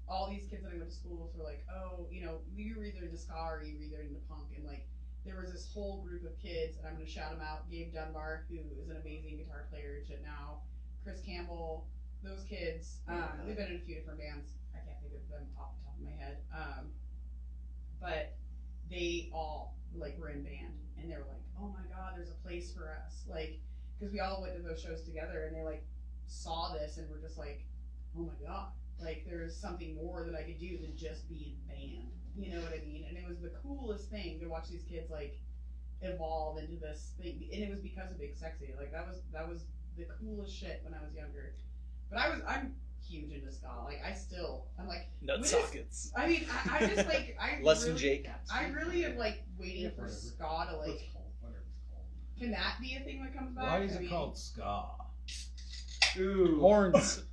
all these kids that I went to school with were like, oh, you know, you were either into ska or you were either into punk, and like there was this whole group of kids, and I'm gonna shout them out. Gabe Dunbar, who is an amazing guitar player and shit now. Chris Campbell, those kids. They've been in a few different bands. I can't think of them off the top of my head. But they all like were in band, and they were like, oh my god, there's a place for us, like, because we all went to those shows together, and they like saw this and were just like, oh my god, like there's something more that I could do than just be in band, you know what I mean? And it was the coolest thing to watch these kids like evolve into this thing, and it was because of Big Sexy. Like that was the coolest shit when I was younger. But I'm huge into ska. Like I'm like Nutsockets. I mean, I just like I Less than really, Jake. I really am like waiting Yeah, for whatever. ska to like. What's called? Whatever it's called. Can that be a thing that comes back? Why is I it mean, called ska? Ooh. Horns.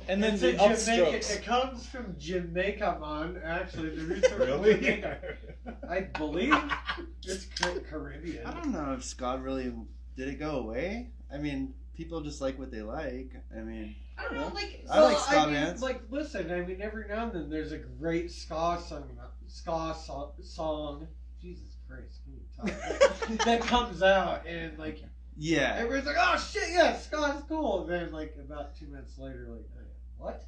And then It's the a Jamaican. upstrokes. It comes from Jamaica, man. Actually, the roots are from Really? Jamaica. I believe it's Caribbean. I don't know if Scott really did it go away. I mean, people just like what they like. I mean, I don't know, like I like Well, ska mean, bands. Like, listen, I mean, every now and then there's a great ska song. Jesus Christ, can you talk? That comes out and like yeah. everybody's like, "Oh shit, yeah, ska's cool." And then like about 2 minutes later, like, what?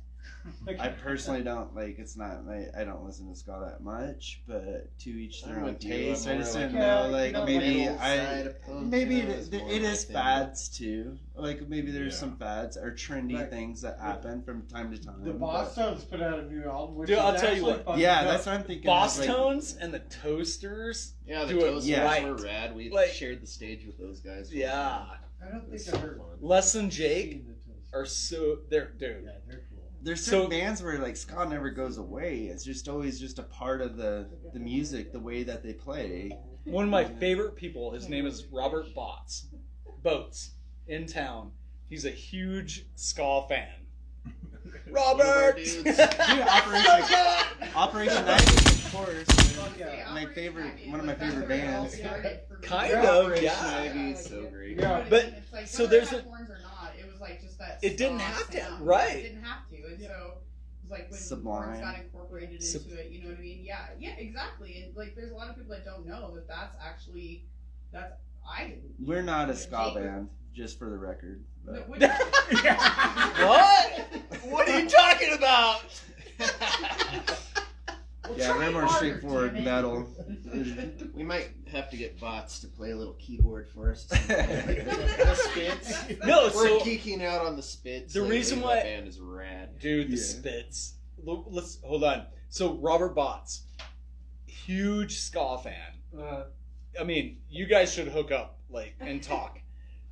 Like, I personally don't like. It's not. I don't listen to ska that much, but to each their I'm own with you. taste. I'm I just more didn't like, yeah, know. Like you know, maybe middle side of punk, maybe you know, it is more it my is thing. fads too. Like maybe there's Yeah. some fads or trendy Right. things that happen from time to time. the but- Boss Tones put out a new album, which Dude, is I'll tell you actually what. fucking Yeah, dope. that's what I'm thinking. Boss like, Tones and the Toasters. Yeah, the Do it Toasters right. were rad. We Like- shared the stage with those guys. Yeah. I don't think It's I so heard. fun. Less than Jake seen the Toasters. are so they're dude. Yeah, they're cool. There's So- certain bands where like ska never goes away. It's just always just a part of the music, the way that they play. One of my favorite people, his name is Robert Boats, in town. He's a huge ska fan. Robert! dudes. Dude, Operation Ivy, of course. Yeah. My favorite, one of my favorite bands. Kind Yeah, of, Operation yeah. Ivy is so great. Yeah. But- It's like, so whether there's it had a- horns or not, it was like just that. It didn't ska have to, sound. right. It didn't have to, and so it was like when Sublime. horns got incorporated into it. You know what I mean? Yeah, exactly. And like, there's a lot of people that don't know that I didn't. We're not a Jake ska was- band, just for the record. No, But. what- What? What are you talking about? Yeah, we're more straightforward metal. We might have to get bots to play a little keyboard for us. No, The spits. No, We're so geeking out on the spits. The lately. reason That why- band is rad. dude, the Yeah. Spits. Let's hold on. So Robert Botts, huge ska fan. I mean, you guys should hook up and talk.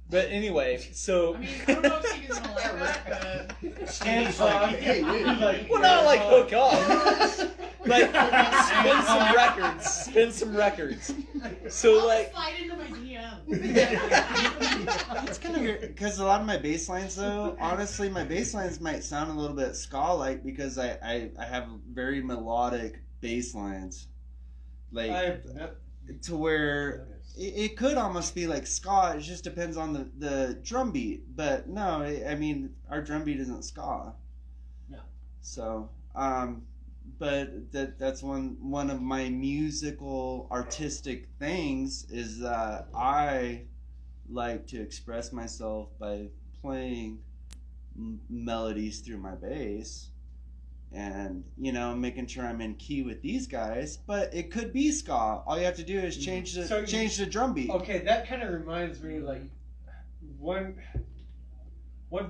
But anyway, so I mean, I don't know if Steven's gonna like that, but Hands on. Hey, dude. well, not like hook up. Like spin some records. So I'll like, slide into my DM. It's kind of weird because a lot of my bass lines, though, honestly, my bass lines might sound a little bit ska-like because I have very melodic bass lines, like to where it could almost be like ska. It just depends on the drum beat. But no, I mean our drum beat isn't ska. No. So, but that's one of my musical artistic things is that I like to express myself by playing melodies through my bass and, you know, making sure I'm in key with these guys, but it could be ska. All you have to do is change the drum beat. Okay, that kind of reminds me, like, one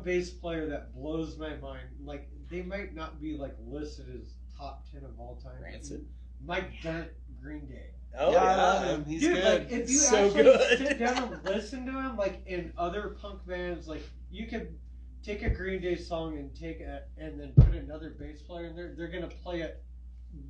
bass player that blows my mind, like, they might not be, like, listed as top 10 of all time. Rancid. Mike Dirnt, Green Day. Oh, yeah, I love him. He's Dude, good. like, if you So actually good. sit down and listen to him, like, in other punk bands, like, you could take a Green Day song and and then put another bass player in there, they're gonna play it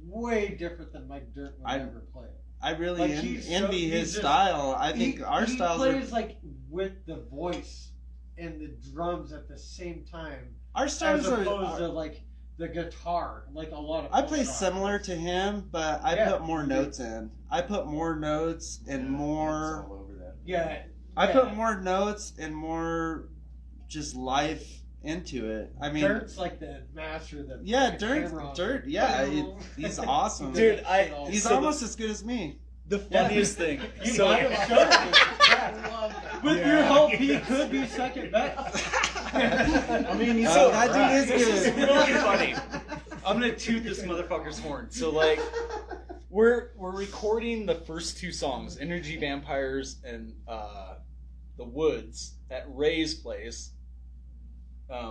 way different than Mike Dirnt would ever play it. I really Like, envy his style. I think our styles he plays like with the voice and the drums at the same time. Our styles as opposed are to like the guitar, like a lot of. I play similar to him, but I put more notes in. I put more notes and more. All over that. Yeah. I put more notes and more just life into it. I mean, Dirt's like the master of the. yeah, camera. Dirt. Yeah, he's awesome, Dude, He's so almost as good as me. the funniest thing. You So might have shown me. I love that. With your hope, he could be second best. I mean, he's So that dude is this is good. really funny. I'm gonna toot this motherfucker's horn. So like, we're recording the first two songs, Energy Vampires and The Woods, at Ray's place,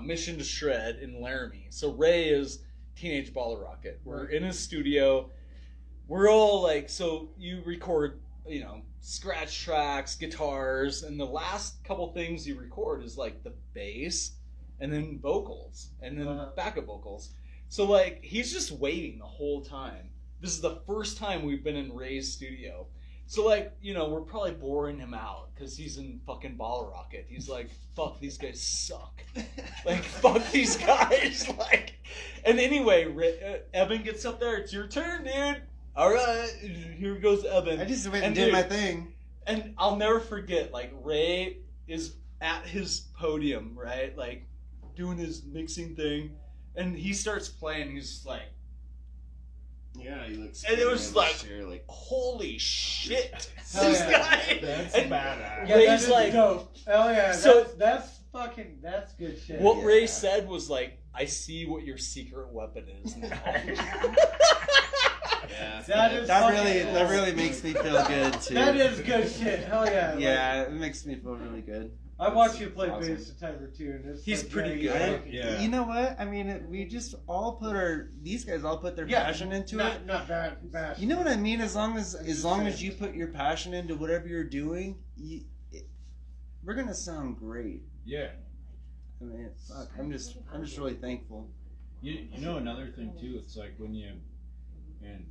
Mission to Shred in Laramie. So Ray is Teenage Baller Rocket. We're in his studio. We're all like, so you record, you know, scratch tracks, guitars, and the last couple things you record is like the bass and then vocals and then backup vocals. So like, he's just waiting the whole time. This is the first time we've been in Ray's studio. So like, you know, we're probably boring him out because he's in fucking Baller Rocket. He's like, fuck, these guys suck. Like, fuck these guys. Like, and anyway, Evan gets up there. It's your turn, dude. All right, here goes Evan. I just went and did my thing. And I'll never forget, like, Ray is at his podium, right? Like, doing his mixing thing. And he starts playing. He's just like, Yeah, he looks. and it was like, chair, like, holy shit, Hell this yeah. guy. That's And badass. Yeah, Ray's that is like, dope. Oh yeah, so- that's good shit. what Yeah. Ray said was like, I see what your secret weapon is now. yeah. That That really makes me feel good too. That is good shit. Hell yeah. Yeah, it makes me feel really good. I watched you play Awesome. bass a time or two, and it's He's like, pretty yeah, good. Yeah. You know what? I mean, we just all these guys all put their Yeah, passion into it. Not bad. You know what I mean? As long as you put your passion into whatever you're doing, we're gonna sound great. Yeah. I mean, fuck, I'm just really thankful. You know another thing too. It's like when you, and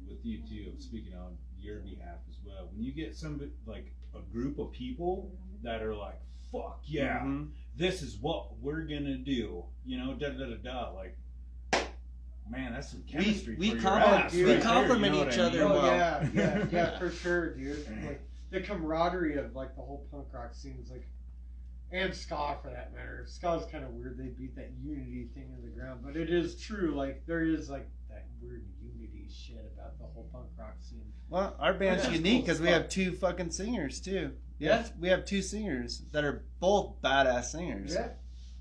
with you too, speaking on your behalf as well. When you get somebody like a group of people that are like, "Fuck yeah, Mhm. this is what we're gonna do," you know, da da da da. Like, man, that's some chemistry. we for your compliment- ass we right there, compliment you know each what I other mean? Oh well. yeah, for sure, dude. Like the camaraderie of like the whole punk rock scene is like, and ska for that matter. Ska's kind of weird. They beat that unity thing in the ground, but it is true. Like there is like that weird unity shit about the whole punk rock scene. Well, our band's That's unique cool because we stuff. have two fucking singers too. Yeah. We have two singers that are both badass singers. Yeah.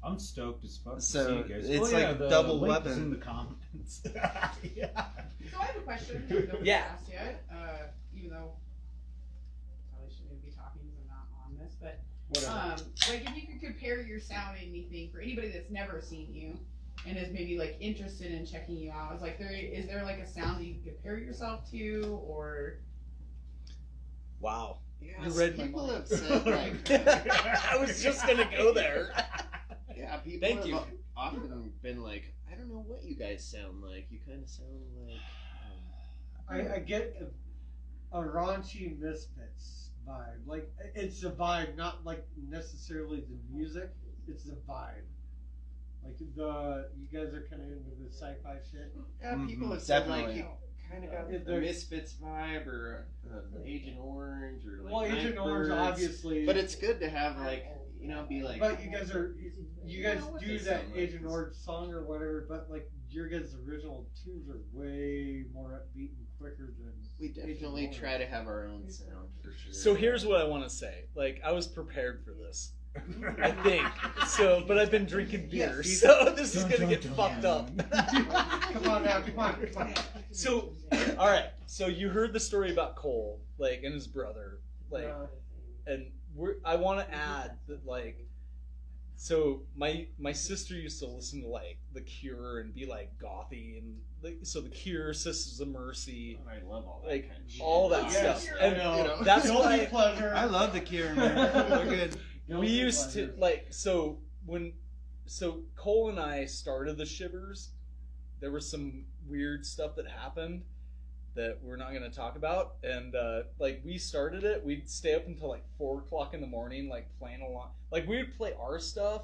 I'm stoked as fuck to So, see you guys. it's like the double link is weapon. in the comments. Yeah. So I have a question. Nobody's Yeah. asked yet. Even though probably shouldn't be talking because I'm not on this, but Whatever. like if you could compare your sound to anything for anybody that's never seen you and is maybe like interested in checking you out, is there like a sound that you can compare yourself to, or Wow. Yeah, You so read my people mind. have said like, I was just gonna go there. yeah, people Thank have you. often been like, I don't know what you guys sound like. You kind of sound like. I get a raunchy Misfits vibe. Like it's a vibe, not like necessarily the music. It's the vibe. Like you guys are kind of into the sci-fi shit. Yeah, people Mhm, have said definitely. like you kind of got the They're- Misfits vibe or Agent Orange or like. Well, Agent Orange, Nightbirds. obviously. But it's good to have like be like. But you guys do know what that they sound like. Agent Orange song or whatever. But like your guys' original tunes are way more upbeat and quicker than. We definitely try to have our own sound for sure. So here's what I want to say. Like, I was prepared for this. I think. So, but I've been drinking beer, so this is going to get fucked up. Come on now, come on. So, alright. So you heard the story about Cole, like, and his brother. Like, and I want to add that, like, so my sister used to listen to, like, The Cure and be, like, gothy. And, like, so The Cure, Sisters of Mercy. I love all that like, kind of shit. all that stuff. And that's Guilty why pleasure. I love the Cure, man. They're good. we used to, like, so Cole and I started the Shivers, there was some weird stuff that happened that we're not going to talk about, and like, we started it, we'd stay up until like 4 o'clock in the morning, like, playing along, like, we would play our stuff,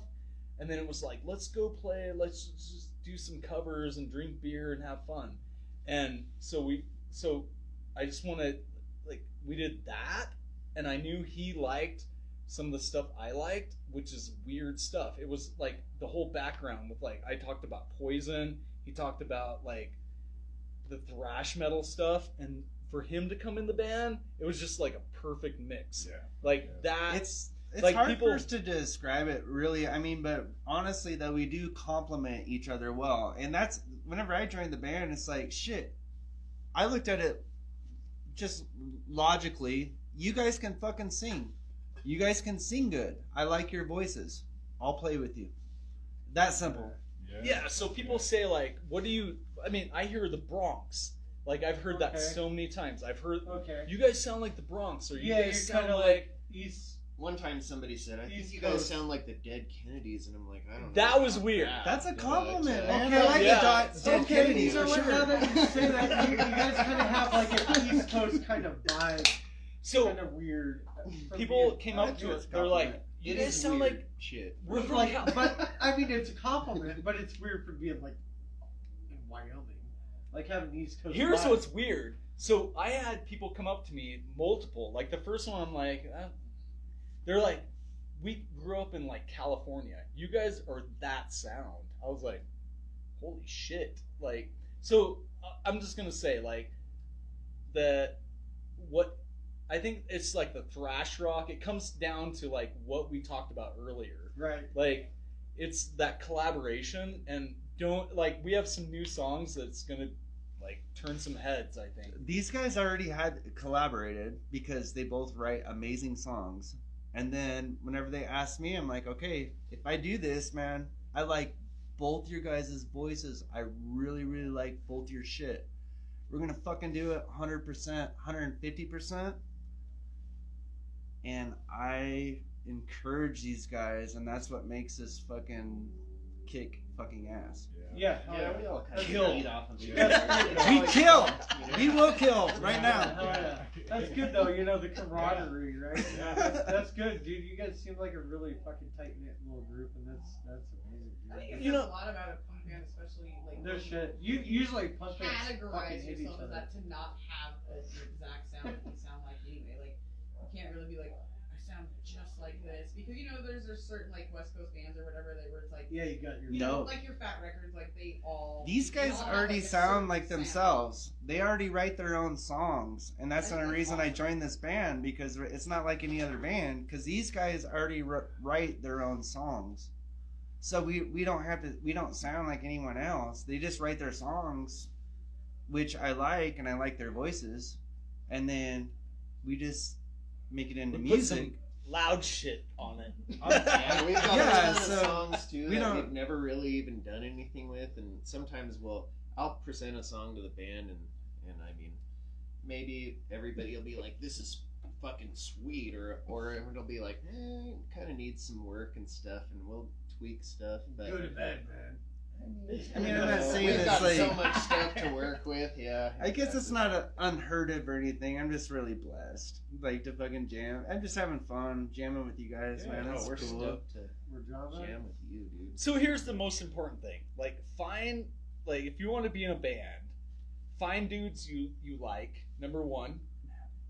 and then it was like, let's go play, let's just do some covers and drink beer and have fun. And so I just want to, like, we did that, and I knew he liked some of the stuff I liked, which is weird stuff. It was like the whole background with, like, I talked about Poison, he talked about, like, the thrash metal stuff, and for him to come in the band, it was just like a perfect mix. Yeah. Like that. It's like, hard people, for us to describe it, really. I mean, but honestly, though, we do complement each other well. And that's, whenever I joined the band, it's like, shit, I looked at it just logically. You guys can fucking sing. You guys can sing good. I like your voices. I'll play with you. That simple. Yeah, so people say, like, what do you, I mean, I hear the Bronx. Like, I've heard that so many times. I've heard, you guys sound like the Bronx, or you guys sound kind of like East. One time somebody said, I think you guys sound like the Dead Kennedys, and I'm like, I don't know. That was weird. That's a compliment, man. Okay, I like the Dead okay, Kennedys so for sure. now that you say that, you guys kind of have like an East Coast kind of vibe. So kind of weird. People came up to us. They're like, "You guys sound like shit." We're from like, but I mean, it's a compliment. But it's weird for being like in Wyoming, like having East Coast. Here's vibe. what's weird. So I had people come up to me, multiple. Like, the first one, I'm like, they're like, we grew up in, like, California. You guys are that sound. I was like, holy shit. Like, so I'm just gonna say, like, I think it's like the thrash rock. It comes down to, like, what we talked about earlier. Right. Like, it's that collaboration, and we have some new songs that's gonna, like, turn some heads, I think. These guys already had collaborated because they both write amazing songs. And then whenever they asked me, I'm like, okay, if I do this, man, I like both your guys' voices. I really, really like both your shit. We're going to fucking do it 100%, 150%. And I encourage these guys, and that's what makes us fucking kick fucking ass. Yeah, we all kind of kill. feed off of each We other. kill. We will kill right now. Hell yeah. That's good though. You know, the camaraderie, right? Yeah, that's good, dude. You guys seem like a really fucking tight knit little group, and that's amazing. I think Dude. it says a lot about a punk band, especially like Their shit. You usually punk bands fucking categorize hate each yourself as other. that to not have the exact sound that you sound like anyway. Like, you can't really be like, I sound just like this, because you know there's certain like West Coast bands or whatever where it's like, Yeah, you got your. you know, No. like your Fat Records, like they all. These they guys all have, already like, a sound certain like sound. themselves. They already write their own songs, and that's the I think reason that's I joined this band, because it's not like any other band. Because these guys already write their own songs, so we don't have to. We don't sound like anyone else. They just write their songs, which I like, and I like their voices, and then we just make it into We put music. some loud shit on it. Yeah, we've got Yeah, a ton of so songs too we that don't- we've never really even done anything with, and sometimes I'll present a song to the band, and I mean, maybe everybody will be like, "This is fucking sweet," or it'll be like, kind of needs some work and stuff, and we'll tweak stuff. But Go to bed, man. I mean, I'm not saying we've it's got like. so much stuff to work with. Yeah, I guess it's not unheard of or anything. I'm just really blessed, like, to fucking jam. I'm just having fun jamming with you guys, man. That's we're cool. stoked to We're drama. jam with you, dude. So here's the most important thing. Like, if you want to be in a band, find dudes you like, number one,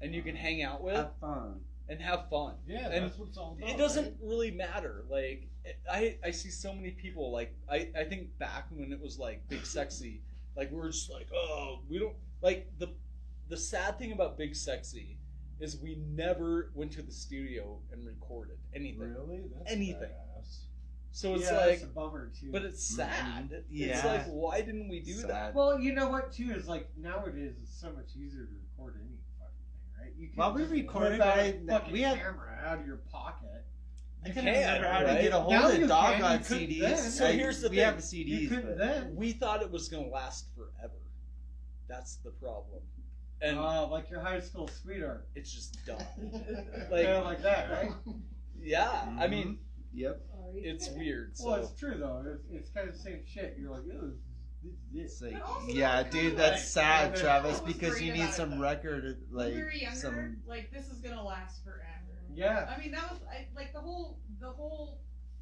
and you can hang out with. Have fun. and have fun. Yeah, and that's what it's all about. it doesn't really matter. Like I see so many people like I think back when it was like Big Sexy, like we were just like, oh, we don't like the sad thing about Big Sexy is we never went to the studio and recorded anything. Really? That's anything. badass. So it's that's like, a bummer too. but it's sad. It's Yeah. like, why didn't we do that? Well, you know what too is like nowadays it's so much easier to record any fucking thing, right? You can Well, we just recorded whip out by- a fucking we had- camera out of your pocket. I can, can't remember how to right? get a hold Now of you Dog can, on you couldn't CDs. then. So here's the we thing. have You CDs, couldn't but then. We thought it was gonna last forever. That's the problem. And Like your high school sweetheart. it's just done. Like, Like, like that, right? yeah, I mean, yep. it's weird. So. Well, it's true though. It's kind of the same shit. You're like, oh, this. It's like, But also, yeah, kind dude, of that's like- sad, Yeah, Travis, I was because you worried need about some it, though. record, When like we were younger, some. like this is gonna last forever. Yeah. I mean, that was like the whole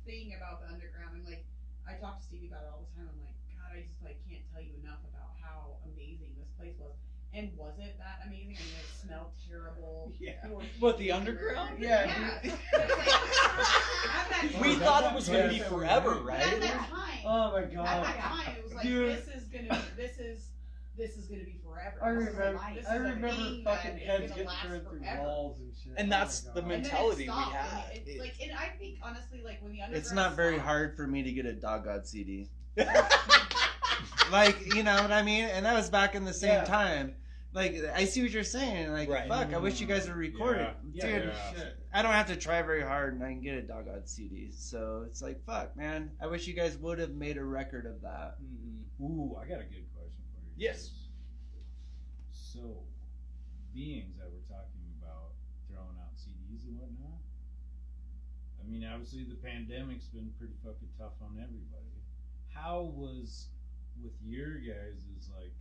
thing about the underground, and like I talk to Stevie about it all the time. I'm like, God, I just like can't tell you enough about how amazing this place was. And was it that amazing? I mean, it smelled terrible. Yeah. People were What, the puking underground? everywhere. Yeah. Yeah. But, like, at that We time- thought it was gonna be Yeah. forever, But right? at that time, Oh my at god. that time, it was like Dude. this is gonna be forever. I This is remember. life. This I is a remember thing fucking that is heads gonna getting last turned through forever. walls and shit. And Oh that's my the God. And then it mentality we stopped, had. and it, like, and I think honestly, like when the underground It's not very stopped- hard for me to get a Dog God CD. Like, you know what I mean? And that was back in the same Yeah. time. Like, I see what you're saying. Like, Right. fuck, I wish you guys would record it. Yeah, Dude, yeah. Shit. I don't have to try very hard and I can get a Dog God CD. So it's like, fuck, man. I wish you guys would have made a record of that. Mhm. Ooh, I got a good question for you. Yes. So, beings that we're talking about throwing out CDs and whatnot. I mean, obviously the pandemic's been pretty fucking tough on everybody. How was with your guys is like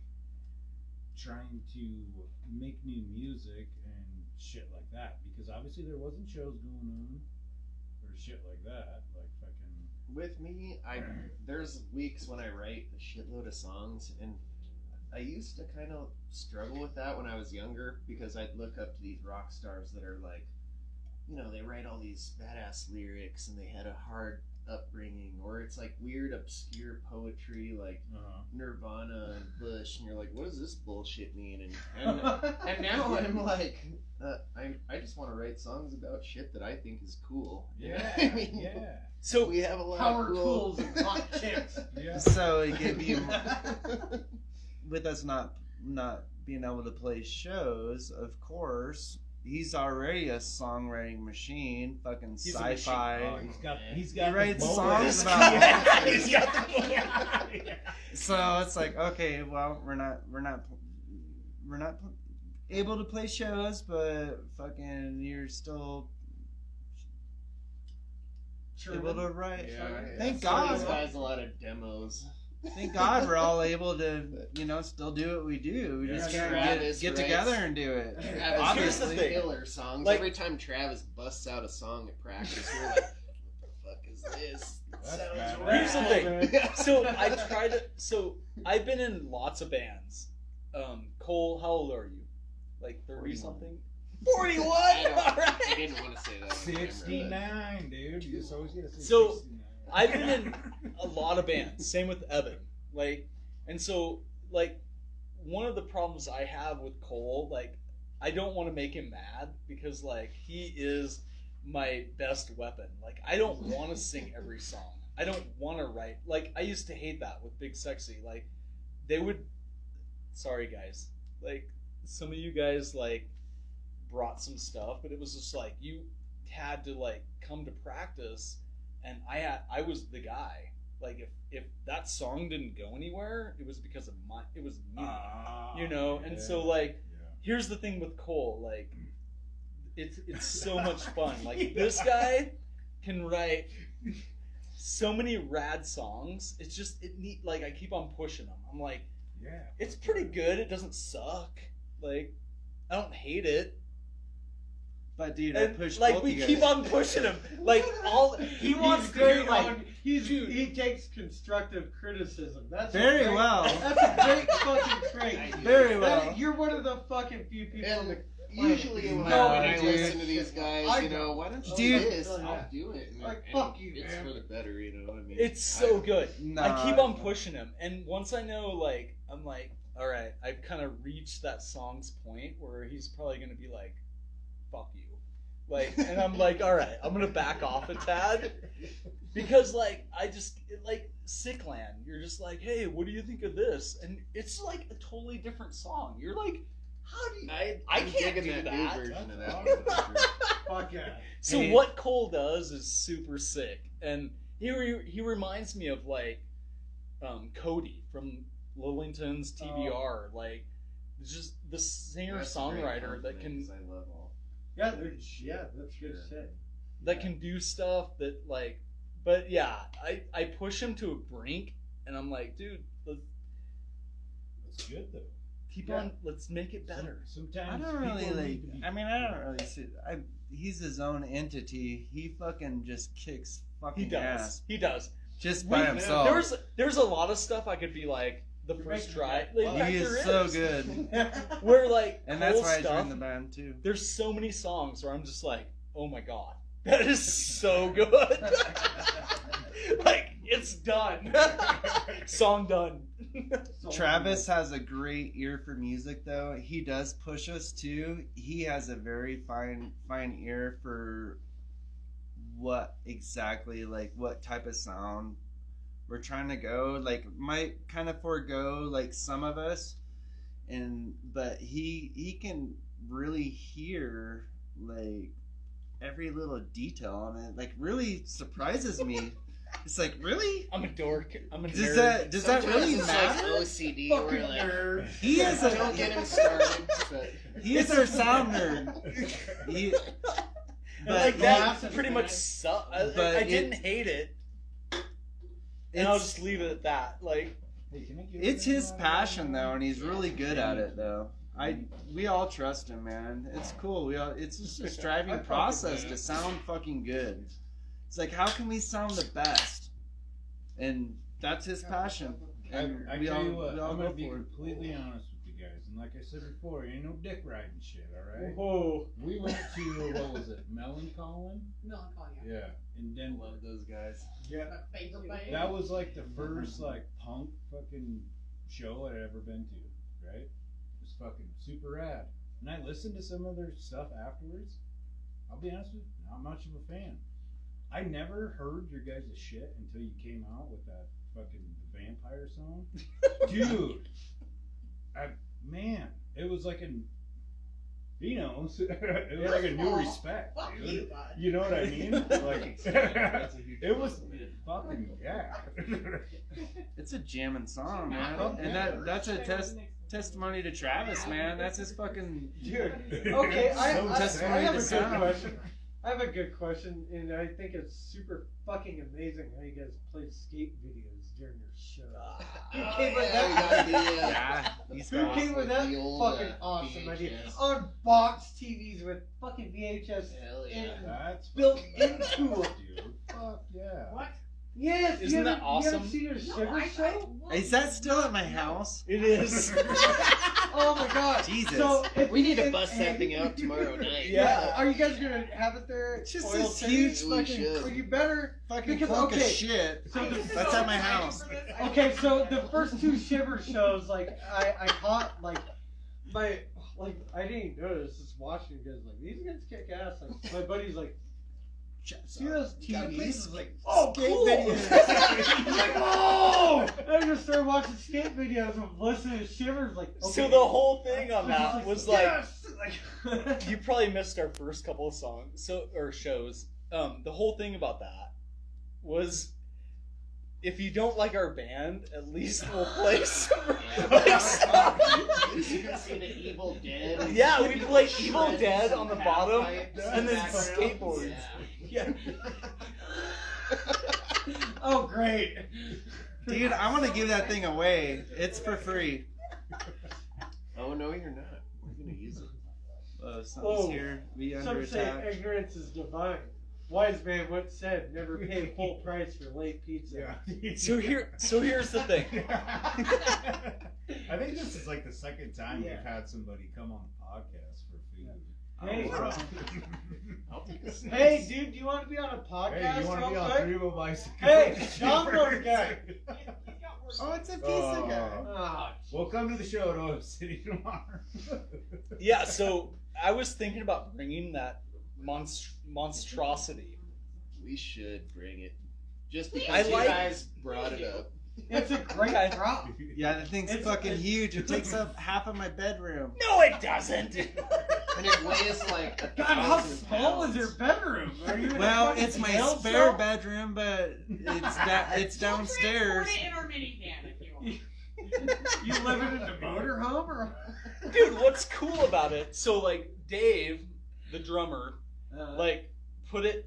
trying to make new music and shit like that? Because obviously there wasn't shows going on or shit like that. Like fucking. With me, there's weeks when I write a shitload of songs, and I used to kind of struggle with that when I was younger because I'd look up to these rock stars that are like, you know, they write all these badass lyrics and they had a hard upbringing, or it's like weird obscure poetry like Nirvana and Bush, and you're like, what does this bullshit mean? And now I'm like, I just want to write songs about shit that I think is cool. Yeah, I mean, yeah. So we have a lot Power of cool tools and hot chicks. Yeah. So it gave you, with us not being able to play shows, of course, he's already a songwriting machine, fucking He's a sci-fi. Oh, he's He got writes the songs moments. about. He's got the So it's like, okay, well, we're not able to play shows, but fucking, you're still able to write. Thank God. This guy's a lot of demos. Thank God we're all able to, still do what we do. We just Yeah, can't Travis get writes- together and do it. Travis Obviously. writes killer songs. Like- Every time Travis busts out a song at practice, we're like, what the fuck is this? It That's sounds bad. rad. Here's the thing. So I tried to. So I've been in lots of bands. Cole, how old are you? Like 30 something? 41. All I right. didn't want to say that. on camera, 69, dude. You just always gotta say So, 69. I've been in a lot of bands. Same with Evan. And so one of the problems I have with Cole, I don't want to make him mad because he is my best weapon. I don't want to sing every song. I don't want to write. I used to hate that with Big Sexy. They would. Sorry, guys. Some of you guys brought some stuff, but it was just you had to come to practice, and I was the guy. If that song didn't go anywhere, it was because of it was me, And so here's the thing with Cole, it's so much fun. This guy can write so many rad songs. It's just I keep on pushing him. I'm like, yeah, it's pretty good. It doesn't suck. I don't hate it. But dude, I And push both we you keep guys. on pushing him. He wants to great do on. He takes constructive criticism. That's Very a great, well. That's a great fucking trait. Very well. You're one of the fucking few people Usually when No, I dude. listen to these guys, I you know, know. why don't you Dude. do this? I'll do it. And, Like, and fuck you, it's man. for the better, you know. I mean, It's so good. Nah, I keep on pushing him, and once I know, like, I'm like, all right, I've kind of reached that song's point where he's probably gonna be like, "Fuck you," like, and I'm like, all right, I'm gonna back off a tad because, like, like Sickland, you're just like, hey, what do you think of this? And it's like a totally different song. You're like, how do you? I I'm can't digging do that that. new version of That's that. awesome. one, for sure. Fuck yeah. So Hey. what Cole does is super sick, and he reminds me of like Cody from Lillington's TBR, like just the singer That's a great songwriter that compliment, can 'cause I love all. Yeah, that's good Sure. shit. that can do stuff that like, but yeah, I push him to a brink, and I'm like, dude, let's That's good though. keep Yeah. on, let's make it better. Sometimes I don't really people like. need to be- I mean, I don't really see. He's his own entity. He fucking just kicks fucking He does, ass he does. just by We- himself. There's a lot of stuff I could be like the You're first making try. it Like, He there is so is. good, Where like and that's Cole's why I stuff, joined the band too. there's so many songs where I'm just like, oh my god, that is so good. Like, it's done. Song done. Travis has a great ear for music, though. He does push us too. He has a very fine ear for what exactly, like what type of sound we're trying to go. Like, might kind of forego like some of us, but he can really hear like every little detail on it. Like, really surprises me. It's like, really? I'm a dork. I'm a Does nerd. that really Sometimes it's matter? like OCD. Fucking Where like, nerd. He is a don't get him started. But he is our sound nerd. He, like but that pretty much sucked. but I it- didn't hate it, and I'll just leave it at that. Like, Hey, can I get it's it? his passion though, and he's really good at it though. We all trust him, man. It's cool. It's just a striving process to sound fucking good. It's like, how can we sound the best? And that's his passion. And I we tell all, you what, we all I'm go gonna be for it. completely honest with you guys, and like I said before, ain't no dick riding shit, all right? Whoa. We went to what was it, Melancholy? Melancholia. Yeah, in Denver. love those guys. Yeah. My favorite band. That was like the first like punk fucking show I'd ever been to, right? It was fucking super rad. And I listened to some of their stuff afterwards. I'll be honest with you, not much of a fan. I never heard your guys' shit until you came out with that fucking vampire song. Dude, man, it was like it was like a new respect, Fuck dude. you, bud. You know what I mean? Like, it was fucking, yeah. It's a jamming song, man. And that's a testimony to Travis, man. That's his fucking Dude. Okay, I testimony have to a good sound. question. I have a good question, and I think it's super fucking amazing how you guys play skate videos during your show. Who came with that? Yeah, he's Who got came with that The old, fucking awesome idea? VHS. On box TVs with fucking VHS Hell yeah. in, That's built fucking into badass, it. dude. Fuck yeah. What? Yes, Isn't that You awesome? haven't seen your Shivers show? Is that still at my house? it is. Oh my god. Jesus. So if We need to you- bust that thing out tomorrow night. Yeah. Are you guys gonna have it there? It's just Oil this City? huge We fucking should. Well, you better. fucking Because, clunk of okay. shit. So the, That's at my house. okay, so the first two Shivers shows, like I caught like my I didn't notice just watching you guys like these guys kick ass. Like my buddy's like, see those TVs? Like, oh, Skate cool. videos. He's like, oh! And I just started watching skate videos and listening to Shivers. Like, okay. So the whole thing on that was like, yes! Like you probably missed our first couple of songs, or shows. The whole thing about that was, if you don't like our band, at least we'll play some. You can see the Evil Dead. Yeah, we play Shreds Evil Dead and on the half bottom, pipes and in then the background. skateboards. Yeah. Oh, great. Dude, I want to give that thing away. It's for free. Oh no, you're not. We're gonna use it. Something's Oh, here. Be under Some say attack. ignorance is divine. Wise man once said, "Never pay full price for late pizza." Yeah. So here's the thing. I think this is like the second time Yeah. we've had somebody come on the podcast for food. Hey, I'll take a slice. hey, dude, do you want to be on a podcast? Hey, you want to real be on quick? 3 Wheel Bicycle? Hey, Sean Lord guy. Oh, it's a pizza guy. Oh, Well, come to the show at OF City tomorrow. Yeah, so I was thinking about bringing that monstrosity. We should bring it. Just I because you like- guys brought it up. it's a great prop. Yeah, the thing's It's- fucking it's- huge. It takes up half of my bedroom. No, it doesn't. And it weighs like God, how 1,000 small is pounds. your bedroom? Are you in a Well, fucking it's my jail spare cell? bedroom, but it's downstairs. Transport it in our minivan if you want. You living in the motorhome or? Dude, what's cool about it? So like Dave, the drummer, like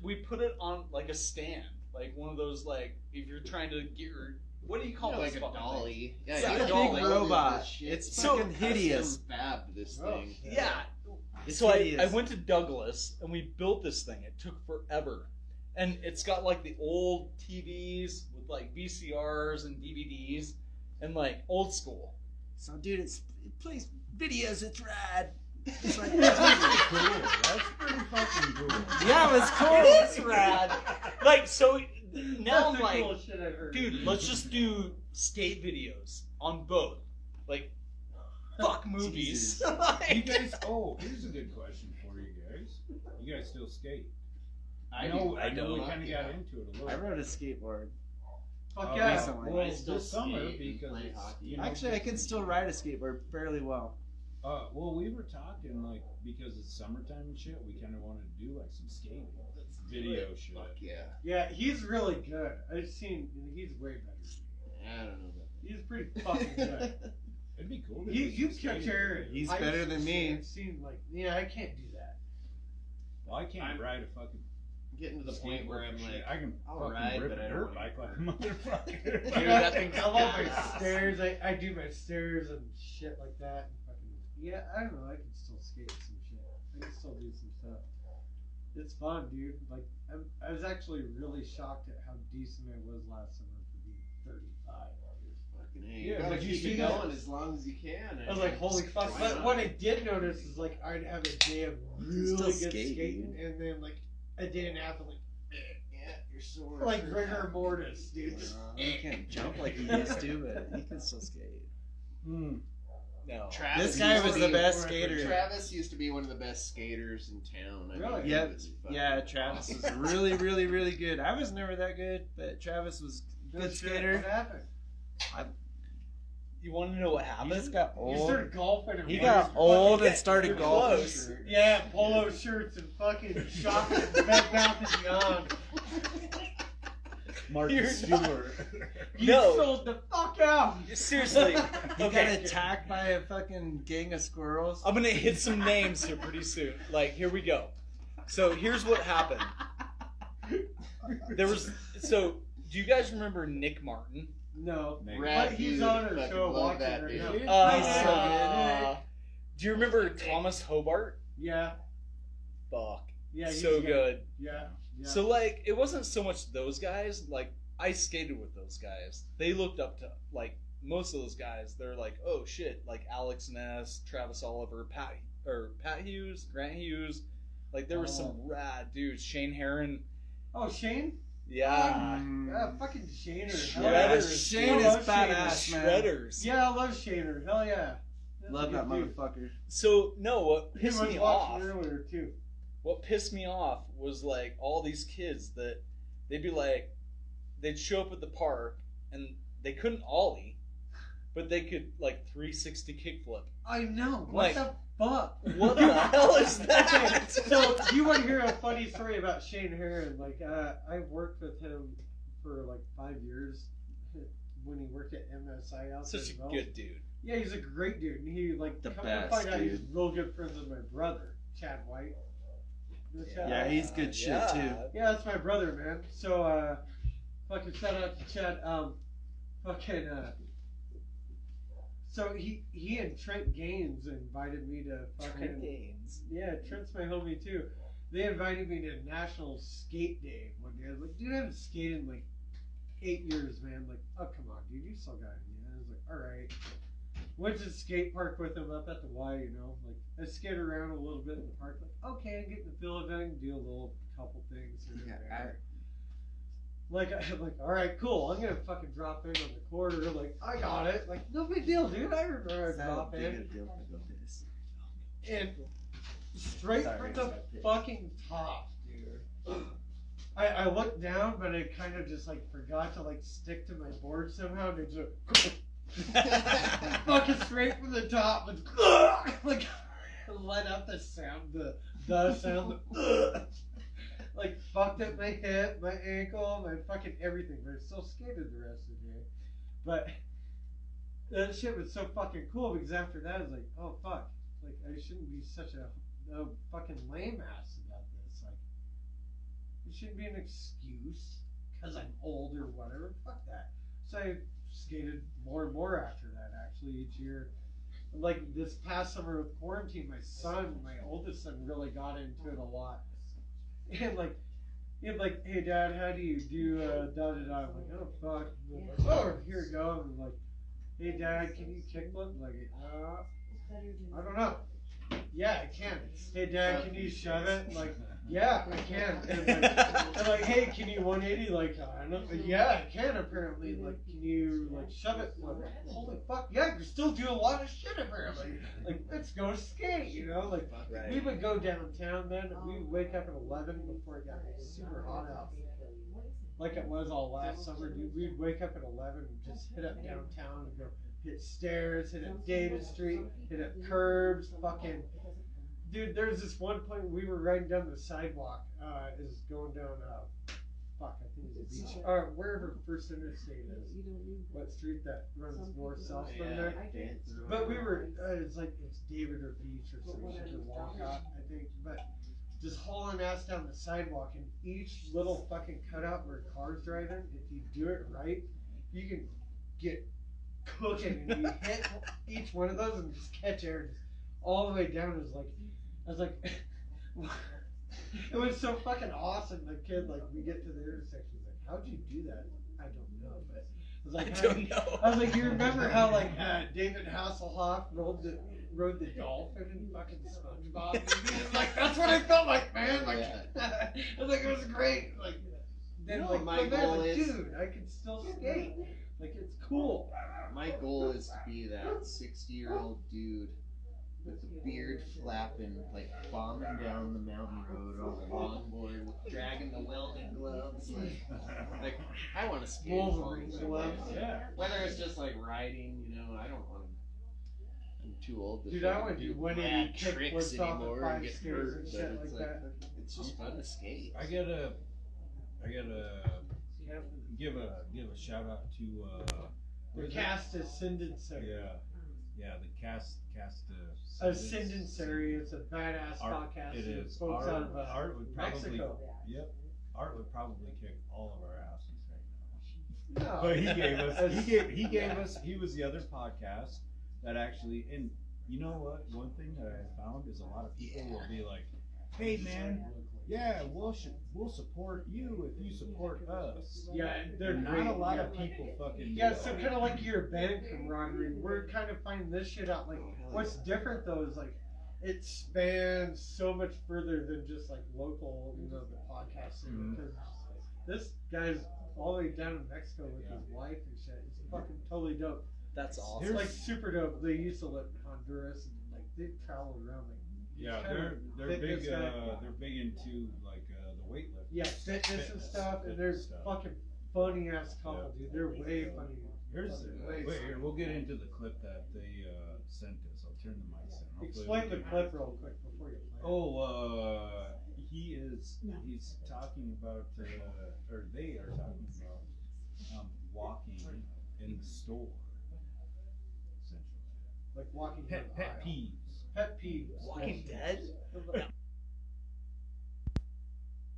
we put it on like a stand, like one of those like if you're trying to get your what do you call like those a fucking dolly. things? Yeah, It's you a don't big know robot. this shit. It's So- fucking hideous. Fabbed this thing. Yeah. It's So I hideous. went to Douglas and we built this thing. It took forever. And it's got like the old TVs with like VCRs and DVDs and like old school. So, dude, it plays videos. It's rad. It's like, That's pretty cool. That's pretty fucking cool. yeah, it was cool. It is rad. Like, so now I'm That's the like, coolest shit I've heard. dude, let's just do skate videos on both. Like, fuck movies. You Like- guys, here's a good question for you guys. You guys still skate? I know do. we Fuck kind of yeah. got into it a little. I rode a skateboard. Fuck yeah. recently. Well, I still this summer skate and because play it's, hockey. you know, Actually, I can still ride a skateboard fairly well. Well, we were talking like because it's summertime and shit. We kind of wanted to do like some skating video shit. Fuck yeah. Yeah, he's really good. I've seen he's way better. I don't know about He's pretty fucking good. It'd be cool. To You do some catch skating. her. He's better than me. I've seen like I can't do that. Well, I can't ride a fucking. getting to the point where I'm like, I can I'll fucking ride, rip but a I don't dirt wanna bike like a ride. motherfucker. Dude, that thing's I love my badass. stairs. I do my stairs and shit like that. And fucking, yeah, I don't know. I can still skate some shit. I can still do some stuff. It's fun, dude. Like I was actually really shocked at how decent I was last summer for being 35. fucking hey, Yeah, you gotta but you keep see it that- going as long as you can. I was like, holy fuck. Why But not? what I did notice is like I'd have a day of really still good skate, skating, and then like a day and a half of like you're sore. like rigor mortis, dude. Just, You can't jump like you used to, but you can still skate. Hmm. No. Travis This guy used was to the be- best skater. Travis used to be one of the best skaters in town. I mean, Really? he Yep. was fucking Yeah, Travis was awesome. really, really, really good. I was never that good, but Travis was a good What skater. happened? You want to know what He happened? just got You old. started golfing. And He wearing got old fucking- and started You're golfing. close. Yeah, polo shirts and fucking shopping at Bed Bath and Beyond. Marcus Stewart. You No. sold the fuck out. Seriously. He got Okay. attacked by a fucking gang of squirrels. I'm gonna hit some names here pretty soon. Like, here we go. So here's what happened. There was do you guys remember Nick Martin? No. Rad But he's dude, on our fucking show love watching that right dude. now. He's so good. Do you remember Thomas Hobart? Yeah. Fuck. Yeah. he's So good. Yeah. Yeah. So like, it wasn't so much those guys. Like, I skated with those guys. They looked up to like most of those guys. They're like, oh shit, like Alex Ness, Travis Oliver, Pat Hughes, Grant Hughes. Like there were some rad dudes. Shane Heron. Oh, Shane? Yeah. Fucking Shaner. Shredders. Shane I is love badass, man. Shredders. Yeah, I love Shaner. Hell yeah. That's Love a that good dude. motherfucker. So no, what He pissed was me watching off? earlier too. What pissed me off was like all these kids that they'd be like, they'd show up at the park and they couldn't ollie, but they could like 360 kickflip. I know. What Like, the fuck? What the hell is that? So you want to hear a funny story about Shane Heron? Like I worked with him for like 5 years when he worked at MSI out Such there. a good dude. Yeah, he's a great dude, and he like The come best, to find out he's dude. real good friends with my brother, Chad White. You know Chad Yeah, White? he's good shit Yeah. too. Yeah, that's my brother, man. So fucking shout out to Chad. So he and Trent Gaines invited me to fucking. Gaines. Yeah, Trent's my homie too. They invited me to National Skate Day one day. I was like, dude, I haven't skated in like 8 years, man. Like, oh come on, dude, you still got it. Yeah, I was like, all right. went to the skate park with him up at the Y, you know. Like, I skated around a little bit in the park. Like, okay, I'm getting the feel of it. I can do a little couple things here and there. Like, I'm like, all right, cool. I'm going to fucking drop in on the quarter. Like, I got it. Like, no big deal, dude. I remember I drop in. And straight from the fucking top, dude. I looked down, but I kind of just, like, forgot to, like, stick to my board somehow. And it just... fucking straight from the top, and like let out the sound, the sound, like fucked up my hip, my ankle, my fucking everything. But I still skated the rest of the day. But that shit was so fucking cool because after that, I was like, oh fuck, like I shouldn't be such a fucking lame ass about this. Like, it shouldn't be an excuse because I'm old or whatever. Fuck that. So I skated more and more after that, actually, each year. Like this past summer with quarantine, my oldest son really got into it a lot. And like, he'd like, hey dad, how do you do da da da? I'm like, oh fuck. Oh, here we go. I'm like, hey dad, can you kickflip? I'm like, I don't know. Yeah, I can. Hey dad, can you shove it? I'm like, yeah, I can. And like, hey, can you 180? Like, I don't know. Yeah, I can apparently. Like, can you like shove it? Like, holy fuck, yeah, I can still do a lot of shit apparently. Like, let's go skate, you know? Like, we would go downtown then. We would wake up at 11 before it got super hot out. Like it was all last summer, dude. We'd wake up at 11 and just hit up downtown and go hit stairs, hit up Davis Street, hit up curbs, fucking. Dude, there's this one point we were riding down the sidewalk, is going down, fuck, I think it's the beach, or wherever First Interstate is. What street that runs north-south from there? But we were, it's like, it's David or Beach or some shit, or Walcott, I think, but just hauling ass down the sidewalk, and each little fucking cutout where cars driving, if you do it right, you can get cooking, and you hit each one of those and just catch air just all the way down. It was like, I was like, it was so fucking awesome. The kid, like, we get to the intersection, he's like, how'd you do that? I don't know, but I was like, I don't know. I was like, you remember how like David Hasselhoff rode the dolphin in fucking SpongeBob movies? Like, that's what I felt like, man. Like, I was like, it was great. Like, then like my goal like, is, dude, I can still skate. Like, it's cool. My goal is to be that 60-year-old dude with the beard flapping, like bombing down the mountain road on a longboard, dragging the welded gloves. Like I want to skate as long as I can. Yeah. Whether it's just like riding, you know, I don't want to. I'm too old to Dude, I want to do 180 tricks kickflips off of anymore and 5 get stairs hurt. and But shit it's like like that. it's just fun to skate. I gotta give a shout out to The CastAscendacy. Yeah, the Ascendacy. It's a badass podcast. It is. Folks out of Art would probably, Mexico. Yep. Art would probably kick all of our asses right now. No. But he gave us. He was the other podcast that actually. And you know what? One thing that I found is a lot of people will be like, "Hey man, yeah, we'll support you if you support us." Yeah, they're not great. a lot of people fucking. Yeah, so kind of like your band camaraderie. We're kind of finding this shit out. Like, what's different though is like, it spans so much further than just like local, you know, the podcast scene. Because this guy's all the way down in Mexico with his wife and shit. It's fucking totally dope. That's awesome. It's like super dope. They used to live in Honduras and like they traveled around like. Yeah, they're big. They're big into like the weightlifting. Yeah, fitness and stuff, and they're fucking funny ass couple, dude. They're way funny. Here, we'll get into the clip that they sent us. I'll turn the mics on. Explain the clip real quick before you play. He's talking about, or they are talking about walking in the store, essentially. Like walking. Pet peeves. Pet peeves. Walking Dead?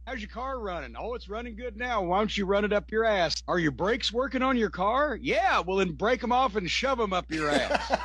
How's your car running? Oh, it's running good now. Why don't you run it up your ass? Are your brakes working on your car? Yeah, well then break them off and shove them up your ass.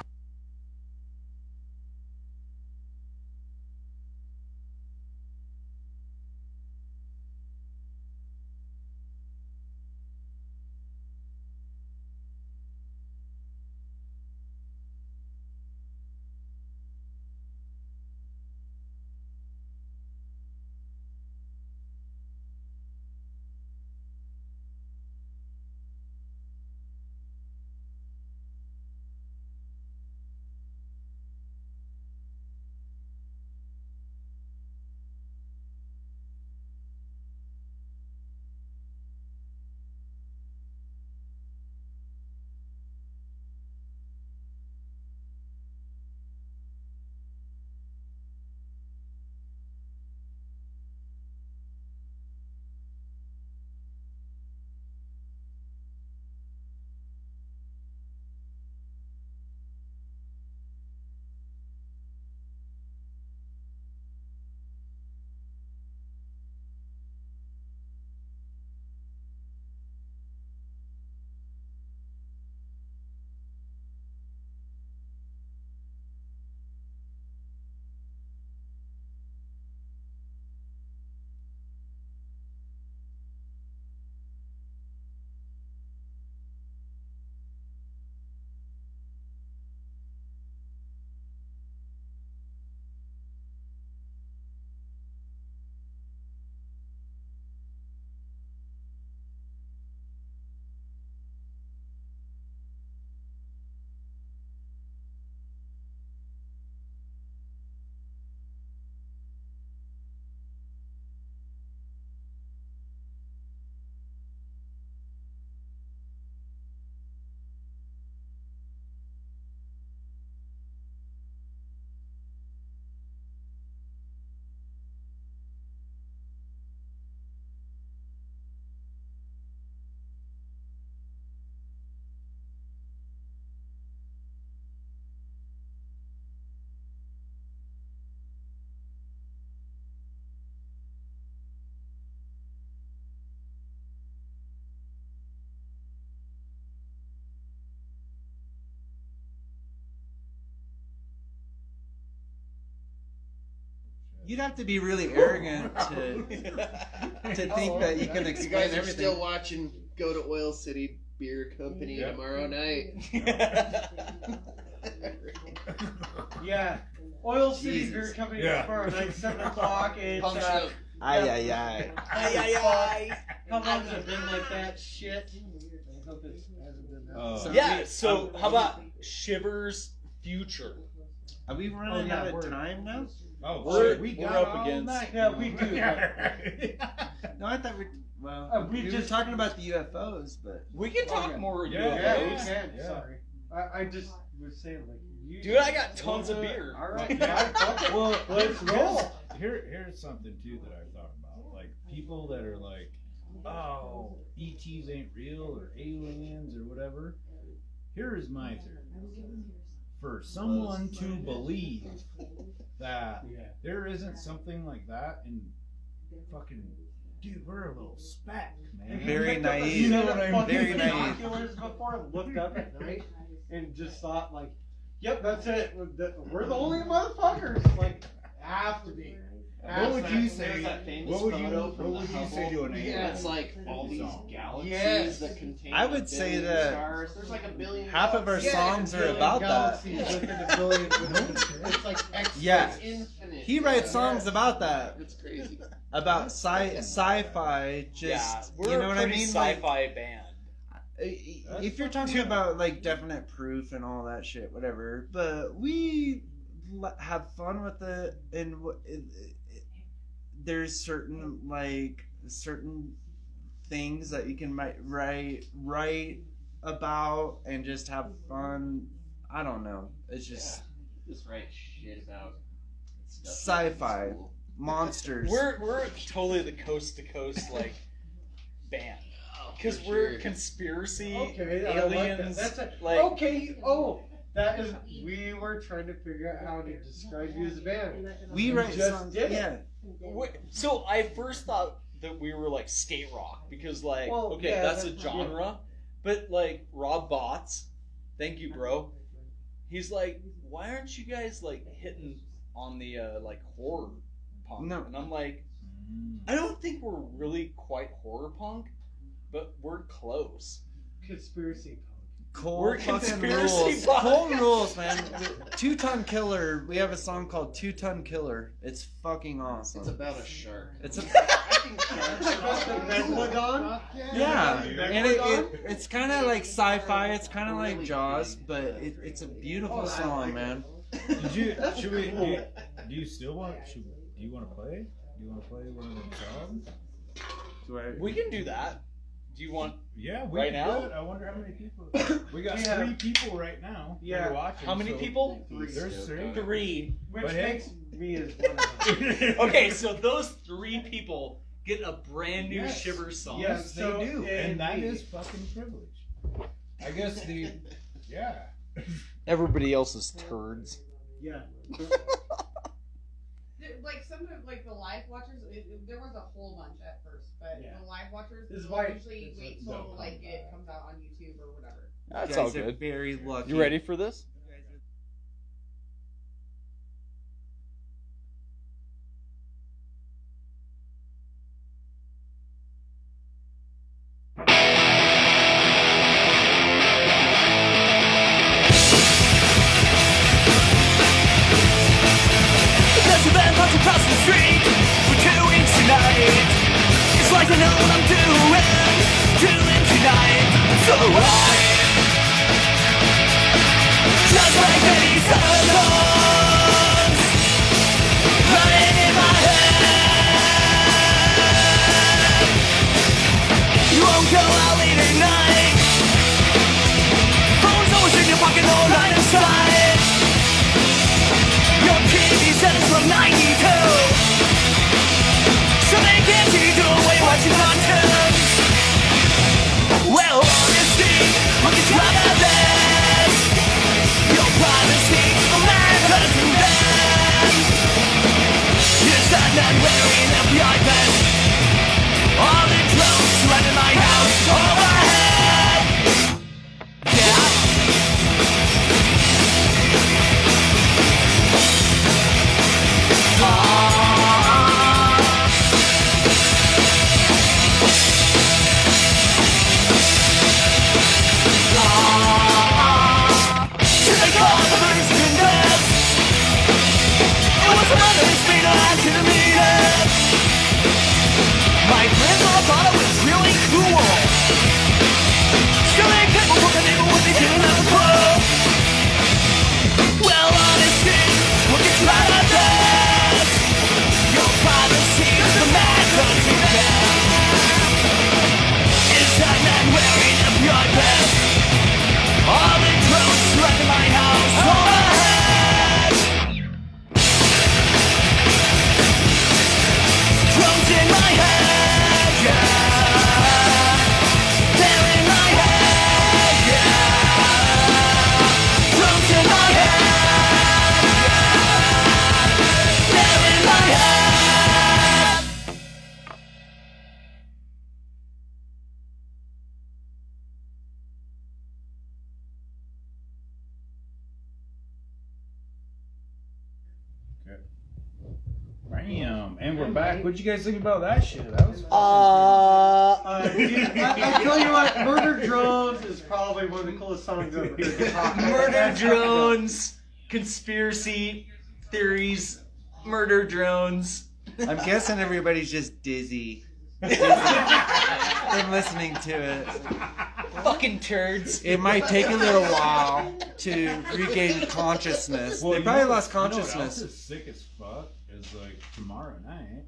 You'd have to be really arrogant to think that you can You explain guys are everything. still watching Go to Oil City Beer Company tomorrow night. Yeah. Oil City Jesus. Beer Company Yeah. tomorrow night, 7 o'clock. It's, Pump show. Aye. How long has it been like that shit? I hope it hasn't been that. So Yeah. we- So how about Shivers Future? Are we running out of time now? Oh, We're- shit, we we're got up all against- night. Yeah, we do. No, I thought we were just talking about the UFOs, but We can talk more Yeah. Yeah, we UFOs. can. Yeah. Sorry. I just was saying, like, you. Dude, I got tons of beer. All right. Yeah, fuck it. Well, Let's roll. Here's something too that I thought about. Like people that are like, oh, ETs ain't real or aliens or whatever. Here is my theory. For someone to believe that there isn't something like that, and fucking, dude, we're a little speck, man. Very Picked up a naive. set know of what I mean? fucking Very naive. binoculars before and looked up at night and just thought, like, yep, that's it. We're the only motherfuckers. Like, have to be. What would you say? There's that famous What would you? photo What from would the you say Hubble. to an alien? It's like all these galaxies Yes. that contain I a would say billion that stars. There's like a billion. half of our galaxies. songs are billion about that. galaxies within a billion. It's like X. Yeah. It's infinite. He writes songs about that, It's crazy. about sci-fi. Just We're you know a what I pretty mean? Like, sci-fi band. if you're talking about like definite proof and all that shit, whatever, but we have fun with it, and there's certain things that you can write about and just have fun. I don't know. It's just Just write shit about stuff. sci-fi Cool. monsters. We're totally the coast to coast like band because For we're sure. conspiracy Okay, I like that. aliens. That's a, like okay. Oh, that is. We were trying to figure out how to describe you as a band. we write just songs. did it. Yeah. so I first thought that we were like skate rock because like Well, okay yeah, that's a that's- genre, but like Rob Botts, thank you bro. He's like, why aren't you guys like hitting on the like horror punk? No. And I'm like, I don't think we're really quite horror punk, but we're close. Conspiracy. Cole We're fucking conspiracy rules. podcast. Cole rules, man. 2 Ton Killer. We have a song called 2 Ton Killer. It's fucking awesome. It's about a shark. It's a I think sharks The Megalodon. yeah, and Megalodon? it's kind of like sci-fi. It's kind of like Really Jaws, big. but it's a beautiful Oh, I song, like man. Did you? That's Should we? cool. Do you still want? Do you want to play? Do you want to play one of them songs? We can do that. Do you want? Yeah, we Right can now? do it. I wonder how many people. We got Yeah. 3 people right now. that Yeah. are watching. How many so people? There's 3. 3. Which But hey- makes me as one of them. Okay, so those 3 people get a brand new Yes. Shivers song. Yeah. Yes, they So, do, and that indeed. is fucking privilege. I guess the yeah. Everybody else is turds. Yeah. Like sometimes, like the live watchers, there was a whole bunch at first, but Yeah. the live watchers This is will why usually it's wait a till dope like comeback. it comes out on YouTube or whatever. That's You all guys are good. very lucky. You ready for this? There's a band punch across the street. We're doing tonight. It's like I know what I'm doing tonight. So I just like many circles running in my head. You won't go out late at night. Phone's always in your pocket, no line of sight. Your TV says from 92, so they can't see you away watching cartoons. Well, honesty, when you try my best, your privacy will never condemn. You're standing and wearing a FBI vest. All the drones running my house overhead. Yeah. Oh. Bam. And we're back. What'd you guys think about that shit? That was Dude, I tell you what, Murder Drones is probably one of the coolest songs I've ever heard. Murder drones, conspiracy theories, murder drones. I'm guessing everybody's just dizzy. From listening to it. Fucking turds. It might take a little while to regain consciousness. They probably lost consciousness. You know what else is sick as fuck is like tomorrow night,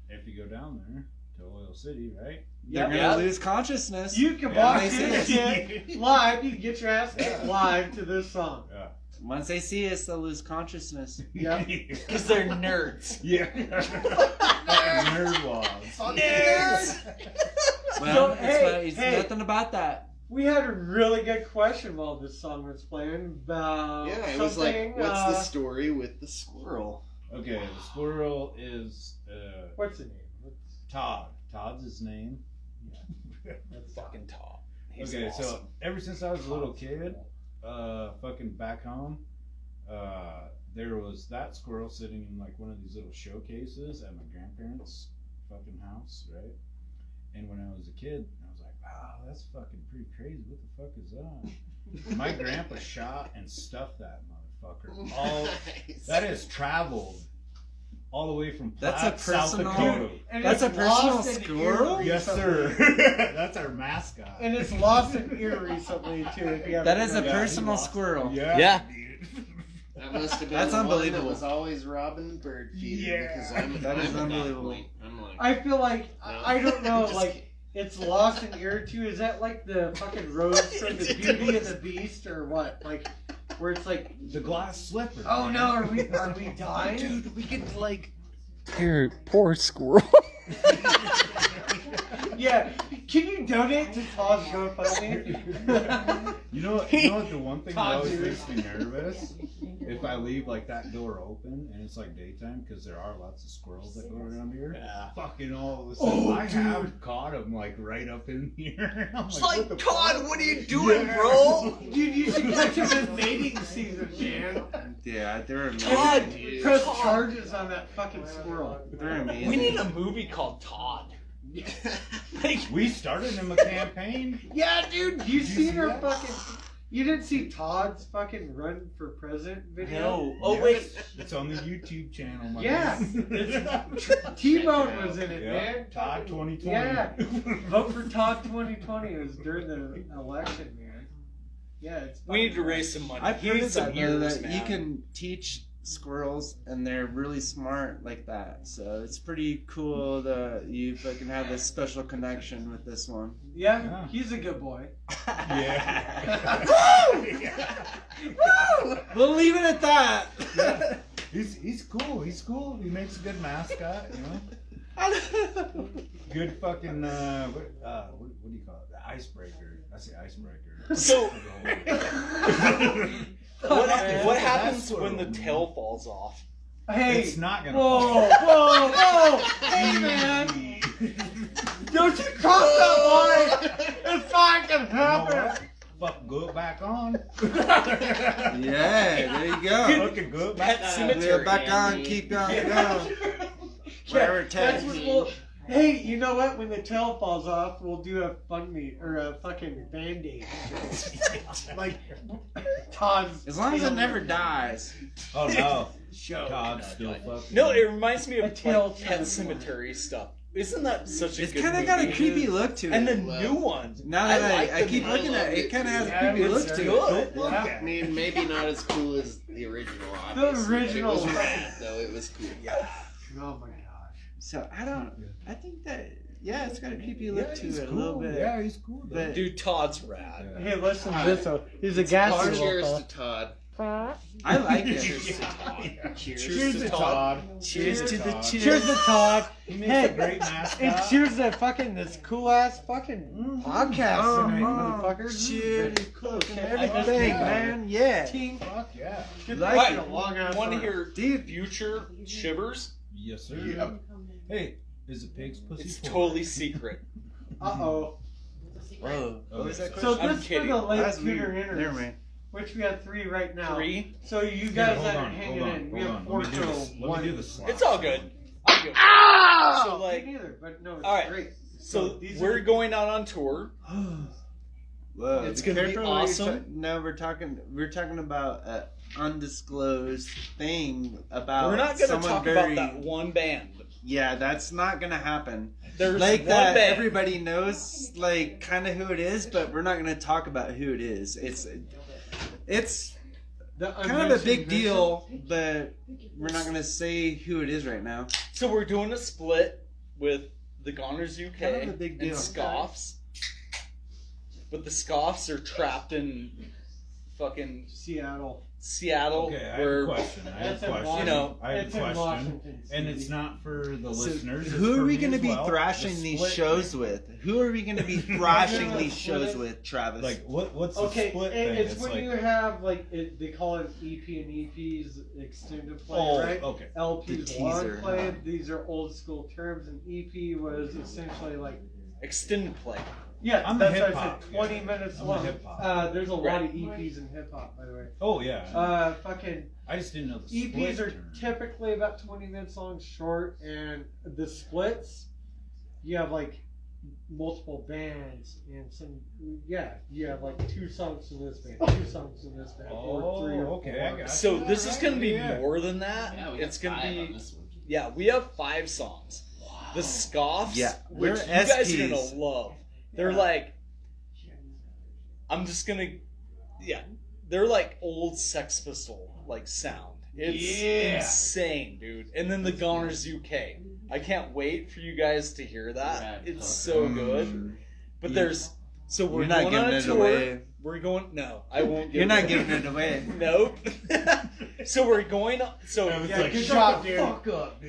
if you go down there to Oil City, right? They're gonna lose consciousness. You can watch this shit live. You can get your ass live to this song. Yeah. Once they see us, they'll lose consciousness. Yeah. Because they're nerds. Yeah. Nerd walls. Nerds! Well, So, it's hey. nothing about that. We had a really good question while this song was playing about Yeah, it was like, something, what's the story with the squirrel? Okay, the squirrel is What's the name? Todd. Todd's his name. That's fucking Todd. He's Okay, awesome. so ever since I was a little kid, fucking back home, there was that squirrel sitting in like one of these little showcases at my grandparents' fucking house, right? And when I was a kid, I was like, wow, that's fucking pretty crazy. What the fuck is that? My grandpa shot and stuffed that motherfucker. That has traveled all the way from That's Platte, a South personal- Dakota. And That's it's a personal lost in squirrel? ear Yes, recently. sir. That's our mascot. And it's lost in ear recently too. If you That is a haven't noticed. personal squirrel. Yeah. That must have been That's the one unbelievable. that was always robbing the bird feeder. Yeah. Because I'm, That is I'm at unbelievable. point. I'm like, I feel like I don't know, Just like it's lost in ear too. Is that like the fucking rose from the Beauty and the Beast or what? Like where it's like, The glass slipper. oh no, are we dying? Dude, we could like. Poor squirrel. Yeah. Can you donate to Todd's GoFundMe? You know what the one thing that always makes me nervous? If I leave like that door open and it's like daytime, because there are lots of squirrels that go around here. Yeah. Fucking all of a sudden, I have caught them like right up in here. I'm It's what like, the Todd, fuck? what are you doing, Yeah. bro? Dude, you should catch him in mating season, man. Yeah, they're amazing. Todd, Press charges on that fucking squirrel. They're amazing. we need a movie called Todd. Like, We started him a campaign. Yeah, dude, you Did you seen see her that? fucking. You didn't see Todd's fucking run for president video? no. Oh, Yes. wait. It's on the YouTube channel. My Yeah, man. it's T-Bone was in it, Yeah. man. Todd 2020. Yeah, vote for Todd 2020. It was during the election, man. Yeah, it's. We need to raise some money. I've He heard needs of some that, though, ears, that man. you can teach squirrels and they're really smart like that. So it's pretty cool that you fucking have this special connection with this one. Yeah, Yeah. he's a good boy. Yeah. We'll leave it at that. He's cool. He's cool. He makes a good mascot, you know. Good fucking what do you call it? The icebreaker. That's the icebreaker. So- What That's happens sort when of- the tail falls off? Hey, It's not gonna whoa, whoa, whoa! Hey, man, don't you cross that line! It's not gonna happen. Fuck, go back on. Yeah, there you go. Fucking go back Pet on. cemetery. Back on, keep on going. Wherever it That's takes. what we'll. Hey, you know what? When the tail falls off, we'll do a fun meet or a fucking band-aid. Like Todd's. As long as it tail. never dies. Oh no. Show. Todd's still fucking. No, it reminds me A of tail like, to Pet the- Cemetery stuff. Isn't that such a It's good kind of movie? got a creepy look to it. And the new one. Now that like I the keep new looking one. at it, it kind of has a Yeah, creepy look it's to good. it. Look Yeah. at I mean, maybe not as cool as the original, The obviously. original. But it was rad, though. It was cool. Oh my gosh. So I think that, yeah, it's got a creepy look to he's it cool. a little bit. Yeah, he's cool. Though. But Dude, Todd's rad. Yeah. Hey, listen to this though. He's a gassy little Cheers fella. to Todd. I like it. Cheers to Todd. Cheers to the Todd. Cheers to Todd. He makes Hey, a great mascot. and cheers to fucking this cool ass fucking podcast tonight, motherfuckers. This is Cheers. pretty close to I just- everything, Thing, man. man. Yeah. Team. Fuck yeah. Good Like luck it. in a long ass Want to run. hear Dude. future Shivers? Yes, sir. Yep. Hey, is a pig's pussy? It's full? totally secret. Uh-oh. Whoa. What was that So question? I'm this for kidding. the late That's tutor weird. Never inners, mind. which we have 3 right now. 3. So you guys hold that are on, hanging hold on, in, we hold have on. 4 Let me do total. this. didn't do the slot. It's all good. I'm good. Ah! So like, Me neither, but no, it's all right. great. So these we're are- going out on tour. Whoa, It's be gonna be careful what you're awesome. No, we're talking about an undisclosed thing about. We're not going to someone talk very, about that one band. Yeah, that's not gonna happen. There's like one that. band. Everybody knows, like, kind of who it is, but we're not gonna talk about who it is. It's The kind of a big unmentioned deal, but we're not gonna say who it is right now. So we're doing a split with the Goners UK Kind of a big and deal. Scoffs. But the Scoffs are trapped in fucking Seattle. Seattle, Okay, I have where a question. I have That's a in question. you know, I have it's a in question. Washington, And CD. it's not for the So listeners. it's who for are we me gonna as be well. thrashing The these split shows thing. with? Who are we gonna be thrashing these shows with, Travis? Like, what's the Okay, split and thing? it's when like, you have like they call it EP and EPs, extended play, oh, right? okay. LP's The long teaser. play. These are old school terms, and EP was essentially like extended play. yeah, I'm a that's why I hip-hop said guy. 20 minutes I'm a long. hip-hop. There's a lot Right. of EPs in hip hop, by the way. Oh yeah. Fucking I just didn't know the EPs split are term. typically about 20 minutes long, short, and the splits, you have like multiple bands and some, you have like 2 songs in this band, 2 songs in this band, or 3 or 4. okay, I got So you. this is going to be Yeah. more than that. Yeah, we It's got going to 5 be on this one. yeah. We have 5 songs. The Scoffs, Yeah, which we're you guys are SPs. gonna love. They're like, I'm just gonna, they're like old Sex Pistol like sound. It's insane, dude. And then the Goners UK. I can't wait for you guys to hear that. Rad It's fuck. so good. But there's so we're You're not going on giving a it tour. away. We're going. No, I won't. You're not it giving it away. Nope. So we're going. So Yeah, good job, dude.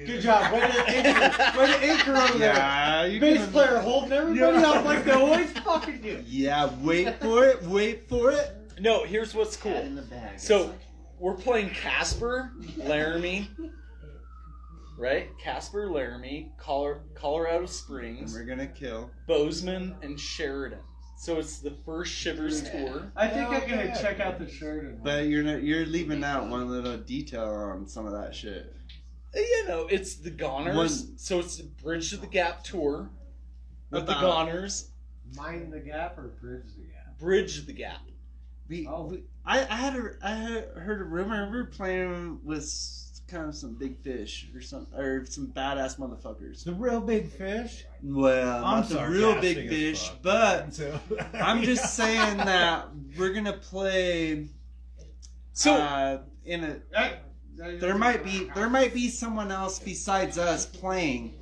Good job. Way to anchor over there. Yeah, you Bass can- player holding everybody up like they always fucking do. Yeah, wait for it. Wait for it. No, here's what's Cat cool. in the bag. So we're playing Casper, Laramie, right? Casper, Laramie, Colorado And Springs, we're gonna kill. Bozeman, and Sheridan. So it's the first Shivers tour. I think I'm gonna check out the Sheridan. But you're leaving out one little detail on some of that shit. You know, it's the Goners. One- So it's the Bridge to the Gap tour with the About- Goners. Mind the Gap or Bridge the Gap? Bridge the Gap. I had heard a rumor we were playing with kind of some big fish or some badass motherfuckers. The real big fish. Well, I'm not the real big sarcastic as fish, fuck. but So, I'm just saying that we're gonna play. So In a there might be someone else besides us playing.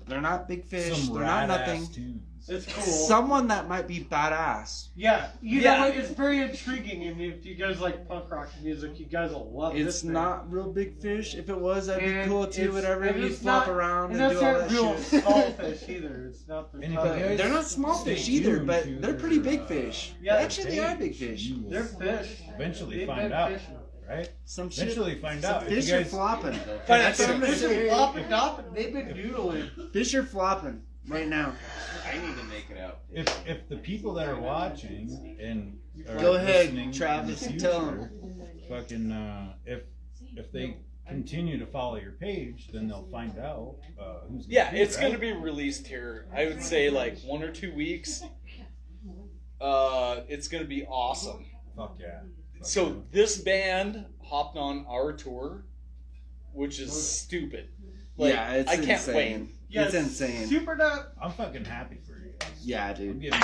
They're not big fish. some They're not rad-ass nothing. tunes. It's cool. Someone that might be badass. Yeah, you Yeah. know what? It's very intriguing, and if you guys like punk rock music, you guys will love this. It's thing. not real big fish. If it was, that'd be And cool too. it's- Whatever, and you it's flop not- around And and that's do all not that real shit. small fish either. It's not the. And if other- you guys- They're not small Stay fish either, tuned but to they're pretty their, big fish. Yeah, Actually, they are big fish. You will They're fish. Eventually They've find been out, fishing. right? Some shit. Eventually find some out. If you Fish are guys- flopping. Find out That's what soon. I'm gonna Fish are say. flopping, dopping. They've been doodling. Fish are flopping right now. I need to make it out. If the people that are watching and are Go ahead, listening in Travis, the tell future, fucking if they continue to follow your page, then they'll find out who's. yeah, who, it's right? going to be released here. I would say like 1 or 2 weeks. It's going to be awesome. Fuck yeah. Fuck So this band hopped on our tour, which is stupid. Like, Yeah, it's I can't insane. wait. Yeah, It's insane. Super dope. yeah. I'm fucking happy for you guys. Yeah, I'm dude. giving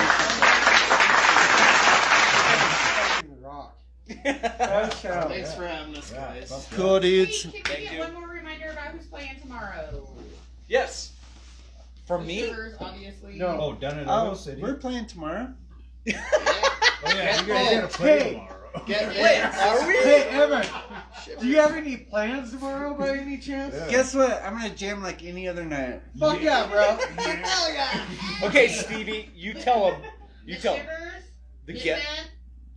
Fucking rock. Nice show. Thanks for having us, Yeah, guys. fuck Cool Hey, dudes. can we Thank get you. one more reminder about who's playing tomorrow? Yes. From The me? Shivers, obviously. No. Oh, done it Oh, Oil City. we're playing tomorrow. Oh yeah, you guys gotta play Hey. tomorrow. Wait, are we? Hey, Evan, do you have any plans tomorrow by any chance? Yeah. Guess what? I'm gonna jam like any other night. Fuck yeah, bro. Hell yeah. Okay, Stevie, you tell them. You The tell 'em. Shivers, The Get Get Bent,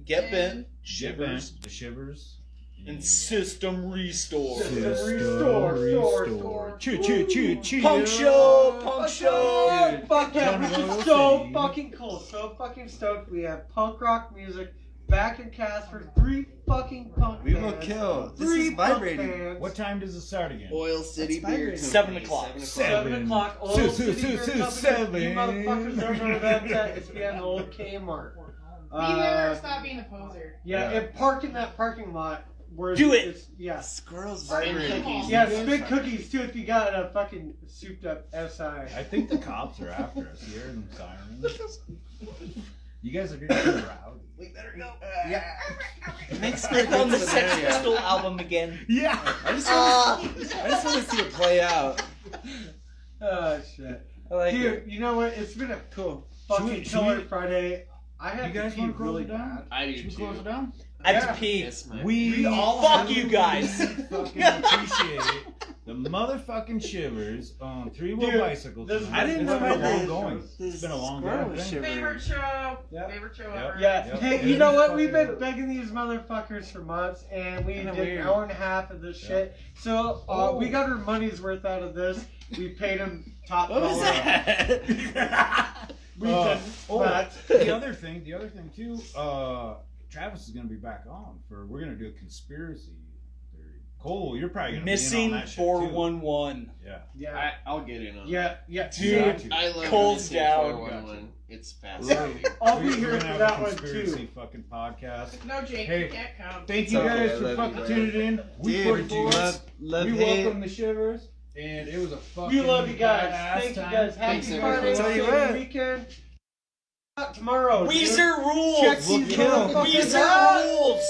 Get Bent, Shivers, Shivers, the Shivers, and System Restore. Restore. Choo. Punk show, punk show. Oh, fuck yeah, Done which it is Oil so City. fucking cool. So fucking stoked. We have punk rock music back in cast for 3 fucking punk We bands. will kill. This 3 is punk vibrating. bands. What time does it start again? Oil City That's Beer vibrating. Company. 7 o'clock. 7 o'clock. Old City Beer Company. seven. You motherfuckers don't know that. It's behind the old Kmart. Be there or stop being a poser. Yeah, and park in that parking lot. Where Do it. It's, yeah. Squirrels Spit vibrating. cookies. Yeah, spit cookies too if you got a fucking souped up SI. I think the cops are after us. You hear them sirens? You guys are getting too rowdy. We better go. Yeah. It makes for a Like on good the Sex scenario. Pistol album again. Yeah. I just want to see it play out. Oh shit. I like Dude, it. you know what? It's been a Cool. fucking Should killer we- Friday. I You had guys to pee want to close really it down? bad. I do Should we too. close it down? I have Yeah. to pee. Yes, man. We all Fuck you guys. fucking appreciate the motherfucking Shivers on 3 Wheel Dude, Bicycles. this- I didn't It's know been a that long going. this It's been a long squirrel going. was shivering. Favorite show. Yep. Favorite show Yep. ever. Yeah. Yep. Hey, It you know is what? We've fucking been good. begging these motherfuckers for months, and we Kinda did weird. an hour and a half of this shit. So we got our money's worth out of this. We paid them top What was dollar. that? We did, but the other thing too, Travis is gonna be back on we're gonna do a conspiracy theory. Cole, you're probably gonna Missing be in on that shit, 411. too. Yeah. yeah, I'll get in on yeah. Dude, I love Cole's Missing down. 411. It's fascinating. I'll be We're here gonna for have that a one conspiracy too. fucking podcast. No, Jake, Hey, you can't come. Thank It's you okay, guys I for love fucking you, tuning in. We Dude, 44. love We hate. welcome the Shivers, and it was a fucking. We love you guys. badass Thank you time. guys. Thanks, Happy everybody. Friday, Tell you Saturday what. weekend. Tomorrow. dude. Weezer rules. Check these kill. motherfuckers Weezer out. rules.